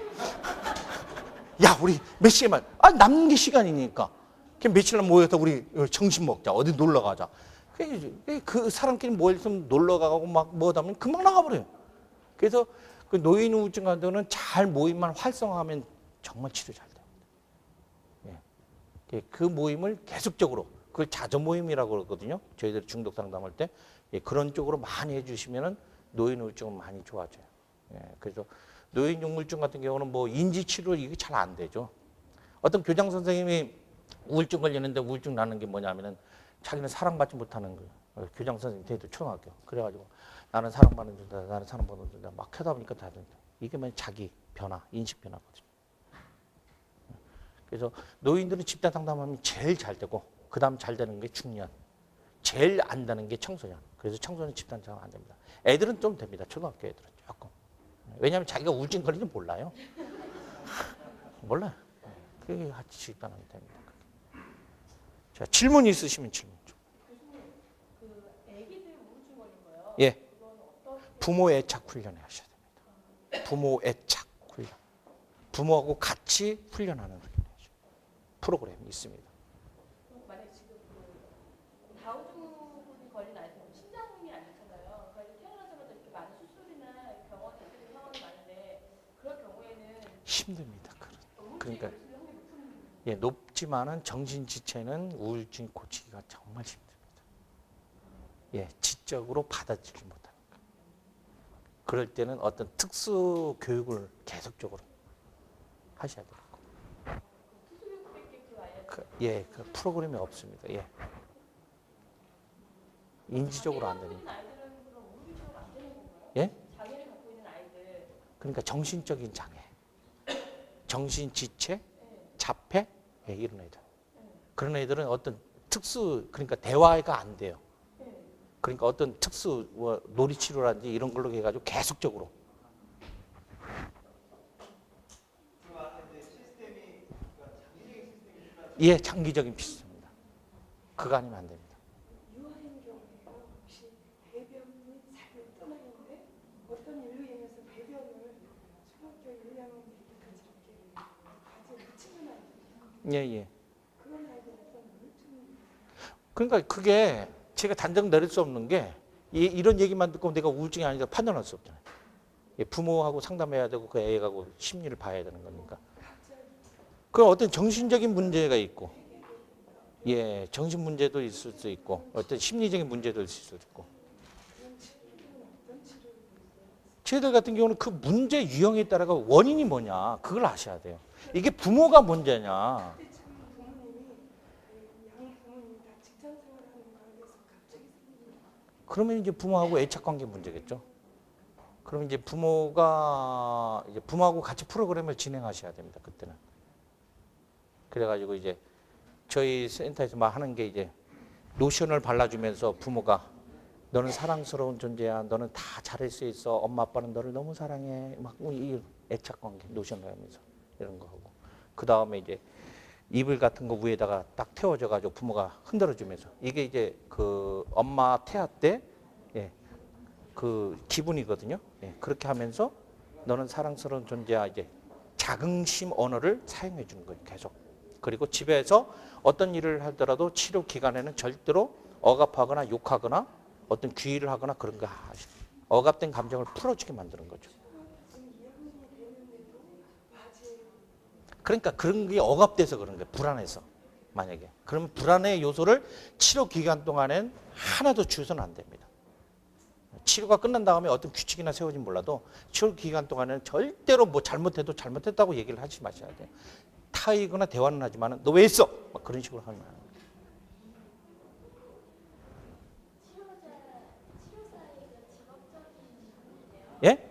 Speaker 1: 야 우리 몇 시에만 남는 게 시간이니까 며칠날 모여서 우리 점심 먹자 어디 놀러 가자. 그 사람끼리 모여서 놀러 가고 막 뭐다 하면 금방 나가버려요. 그래서 그 노인 우울증 같은 경우는 잘 모임만 활성화하면 정말 치료 잘. 그 모임을 계속적으로 그걸 자조 모임이라고 그러거든요. 저희들이 중독 상담할 때 그런 쪽으로 많이 해주시면은 노인 우울증은 많이 좋아져요. 그래서 노인 우울증 같은 경우는 뭐 인지 치료 이게 잘 안 되죠. 어떤 교장 선생님이 우울증 걸리는데 우울증 나는 게 뭐냐면은 자기는 사랑받지 못하는 거예요. 교장 선생님 때도 초등학교 그래가지고 나는 사랑받는 줄다 나는 사랑받는 줄다 막 하다 보니까 다 된다. 이게 뭐 자기 변화 인식 변화거든요. 그래서 노인들은 집단 상담하면 제일 잘 되고 그 다음 잘 되는 게 중년, 제일 안 되는 게 청소년. 그래서 청소년 집단 상담 안 됩니다. 애들은 좀 됩니다. 초등학교 애들은 조금. 왜냐하면 자기가 우울증 걸리는 몰라요. 몰라요. 그게 같이 집단하면 됩니다. 자, 질문 있으시면 질문 좀.
Speaker 2: 그 애기들 우울증 걸린 거요?
Speaker 1: 예.
Speaker 2: 그건 어떻게?
Speaker 1: 부모 애착 훈련을 하셔야 됩니다. 부모 애착 훈련. 부모하고 같이 훈련하는 훈련. 프로그램이 있습니다.
Speaker 3: 만약 지금 그 다운증후군이 걸린 아이들은 심장이 안 좋잖아요. 그래서 태어나자마자 이렇게 많은 수술이나 병원 대피되는 상황이 많은데 그럴 경우에는
Speaker 1: 힘듭니다. 그러니까 높지만은 정신 지체는 우울증 고치기가 정말 힘듭니다. 지적으로 받아들이지 못하는 거. 그럴 때는 어떤 특수 교육을 계속적으로 하셔야 돼요. 그 프로그램이 없습니다. 인지적으로 안 됩니다. 예?
Speaker 3: 장애를 갖고 있는 아이들.
Speaker 1: 그러니까 정신적인 장애. 정신지체, 자폐, 예, 이런 애들. 그런 애들은 어떤 특수, 그러니까 대화가 안 돼요. 그러니까 어떤 특수 놀이치료라든지 이런 걸로 해가지고 계속적으로. 예, 장기적인 시스템입니다. 그거 아니면 안 됩니다.
Speaker 2: 유아인 경우에는 혹시 배변이 잘못 떠나는데 어떤 일로 인해서 배변을 초등학교 1학년 때까지 이렇게 가지에 붙이면 안 돼요.
Speaker 1: 예, 예.
Speaker 2: 그런 아이들은 어떤 우울증
Speaker 1: 그러니까 그게 제가 단정 내릴 수 없는 게 이런 얘기만 듣고 내가 우울증이 아니다 판단할 수 없잖아요. 예, 부모하고 상담해야 되고 그 애하고 심리를 봐야 되는 거니까. 그 어떤 정신적인 문제가 있고, 예, 정신 문제도 있을 수 있고, 어떤 심리적인 문제도 있을 수 있고. 치료들 같은 경우는 그 문제 유형에 따라가 원인이 뭐냐, 그걸 아셔야 돼요. 이게 부모가 문제냐. 그러면 이제 부모하고 애착 관계 문제겠죠. 그럼 이제 부모하고 같이 프로그램을 진행하셔야 됩니다. 그때는. 그래가지고 이제 저희 센터에서 막 하는 게 이제 로션을 발라주면서 부모가 너는 사랑스러운 존재야. 너는 다 잘할 수 있어. 엄마 아빠는 너를 너무 사랑해. 막 이 애착 관계 로션을 하면서 이런 거 하고. 그 다음에 이제 이불 같은 거 위에다가 딱 태워줘가지고 부모가 흔들어주면서 이게 이제 그 엄마 태아 때 예, 그 기분이거든요. 예, 그렇게 하면서 너는 사랑스러운 존재야. 이제 자긍심 언어를 사용해 주는 거예요. 계속. 그리고 집에서 어떤 일을 하더라도 치료 기간에는 절대로 억압하거나 욕하거나 어떤 귀의를 하거나 그런 거 하시죠. 억압된 감정을 풀어주게 만드는 거죠. 그러니까 그런 게 억압돼서 그런 거예요. 불안해서. 만약에. 그러면 불안의 요소를 치료 기간 동안엔 하나도 주어서는 안 됩니다. 치료가 끝난 다음에 어떤 규칙이나 세워진 몰라도 치료 기간 동안에는 절대로 뭐 잘못해도 잘못했다고 얘기를 하지 마셔야 돼요. 타이거나 대화는 하지만 너 왜 했어? 막 그런 식으로 하면 안 돼요. 예?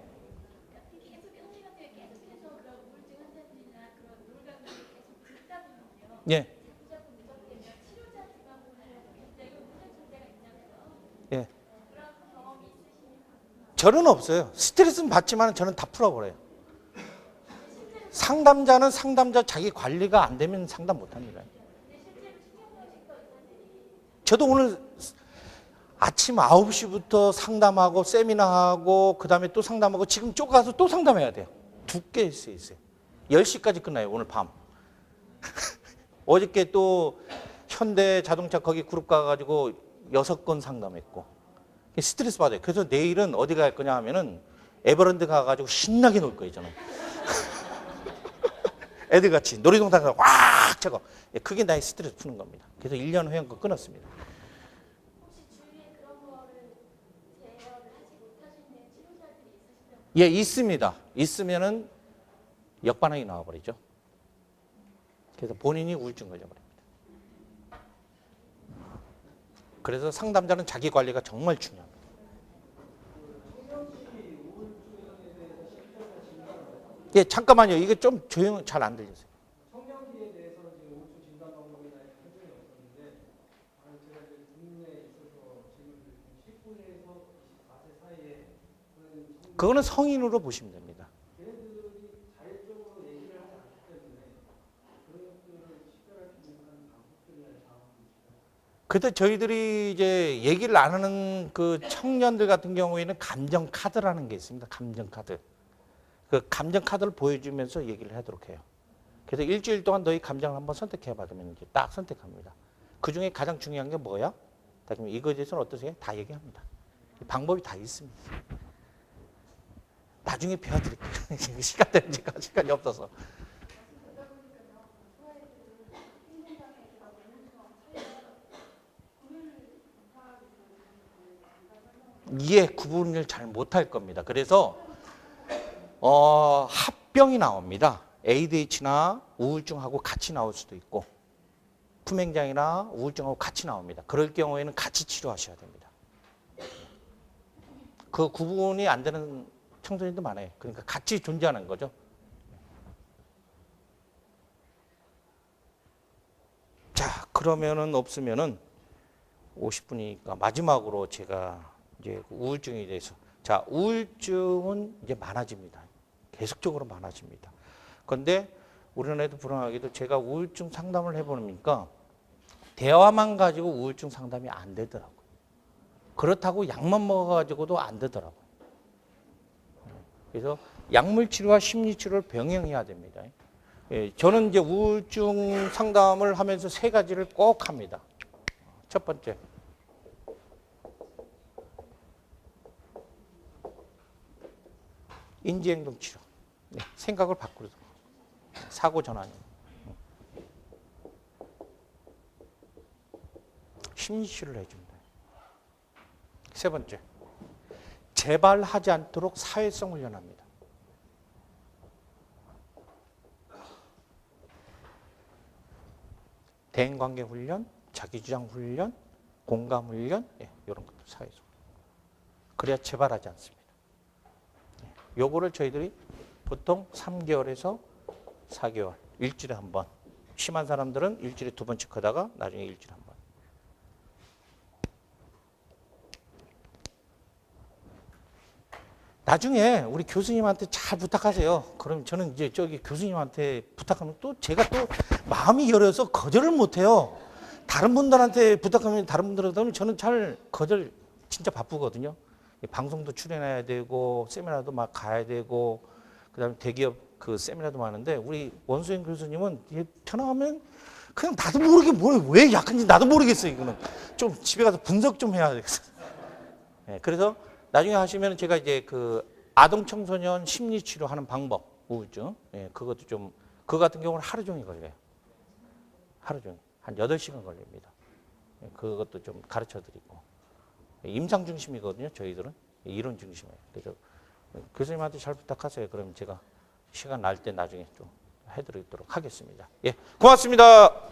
Speaker 1: 예. 예. 저는 없어요. 스트레스는 받지만 저는 다 풀어버려요. 상담자는 상담자 자기 관리가 안 되면 상담 못 합니다. 저도 오늘 아침 9시부터 상담하고 세미나하고 그 다음에 또 상담하고 지금 쪼가서 또 상담해야 돼요. 두께 있어요. 10시까지 끝나요. 오늘 밤. 어저께 또 현대 자동차 거기 그룹 가가지고 6건 상담했고 스트레스 받아요. 그래서 내일은 어디 갈 거냐 하면은 에버랜드 가가지고 신나게 놀 거예요. 저는. 애들같이 놀이동산 가서 꽉 차고 그게 나의 스트레스 푸는 겁니다. 그래서 1년 회원권 끊었습니다.
Speaker 3: 혹시 주위에 그런 거를 제어를 하지 못하시는 치료자들이 있으시면
Speaker 1: 예, 있습니다. 있으면은 역반응이 나와버리죠. 그래서 본인이 우울증 걸려버립니다. 그래서 상담자는 자기 관리가 정말 중요합니다. 예, 잠깐만요. 이게 좀 조용, 잘 안 들리세요.
Speaker 4: 청년기에 대해서는 지금 우울증 진단 방법이나 현장이 없었는데 제가 이제 국내에 있어서 지금 19세에서 24세 사이에
Speaker 1: 그거는 성인으로 보시면 됩니다.
Speaker 4: 걔네들이 자율적으로 얘기를 하지 않기 때문에 그런 것들을 식별할 수 있는 방법들이나 방법이 있을까요?
Speaker 1: 그래도 저희들이 이제 얘기를 안 하는 그 청년들 같은 경우에는 감정 카드라는 게 있습니다. 감정 카드. 그 감정 카드를 보여주면서 얘기를 하도록 해요. 그래서 일주일 동안 너희 감정을 한번 선택해 받으면 이제 딱 선택합니다. 그 중에 가장 중요한 게 뭐야? 이거에 대해서는 어떠세요? 다 얘기합니다. 방법이 다 있습니다. 나중에 배워드릴게요. 시간 때문에 제가 시간이 없어서. 예, 구분을 잘 못할 겁니다. 그래서 합병이 나옵니다. ADH나 우울증하고 같이 나올 수도 있고 품행장애나 우울증하고 같이 나옵니다. 그럴 경우에는 같이 치료하셔야 됩니다. 그 구분이 안 되는 청소년도 많아요. 그러니까 같이 존재하는 거죠. 자, 그러면은 없으면은 50분이니까 마지막으로 제가 이제 우울증에 대해서. 자, 우울증은 이제 많아집니다. 계속적으로 많아집니다. 그런데 우리나라에도 불안하게도 제가 우울증 상담을 해보니까 대화만 가지고 우울증 상담이 안 되더라고요. 그렇다고 약만 먹어가지고도 안 되더라고요. 그래서 약물 치료와 심리 치료를 병행해야 됩니다. 예, 저는 이제 우울증 상담을 하면서 3가지를 꼭 합니다. 첫 번째, 인지행동 치료. 네, 생각을 바꾸는 사고 전환이에요. 심리 치료를 해줍니다. 세 번째, 재발하지 않도록 사회성 훈련합니다. 대인관계 훈련, 자기주장 훈련, 공감 훈련, 예, 이런 것도 사회성. 그래야 재발하지 않습니다. 요거를 저희들이 보통 3개월에서 4개월, 일주일에 한 번. 심한 사람들은 일주일에 2번 체크하다가 나중에 일주일에 한 번. 나중에 우리 교수님한테 잘 부탁하세요. 그럼 저는 이제 저기 교수님한테 부탁하면 또 제가 또 마음이 열어서 거절을 못해요. 다른 분들한테 부탁하면 다른 분들한테 하면 저는 잘 거절 진짜 바쁘거든요. 방송도 출연해야 되고 세미나도 막 가야 되고 그다음에 대기업 그 세미나도 많은데 우리 원수영 교수님은 편하면 그냥 나도 모르게 왜 약한지 나도 모르겠어요. 이거는 좀 집에 가서 분석 좀 해야 되겠어요. 네, 그래서 나중에 하시면 제가 이제 그 아동 청소년 심리 치료하는 방법 우울증 그것도 좀 그거 같은 경우는 하루 종일 걸려요. 하루 종일 한 8시간 걸립니다. 그것도 좀 가르쳐 드리고 임상 중심이거든요. 저희들은 이론 중심이에요. 그래서 교수님한테 잘 부탁하세요. 그럼 제가 시간 날 때 나중에 좀 해드리도록 하겠습니다. 예, 고맙습니다.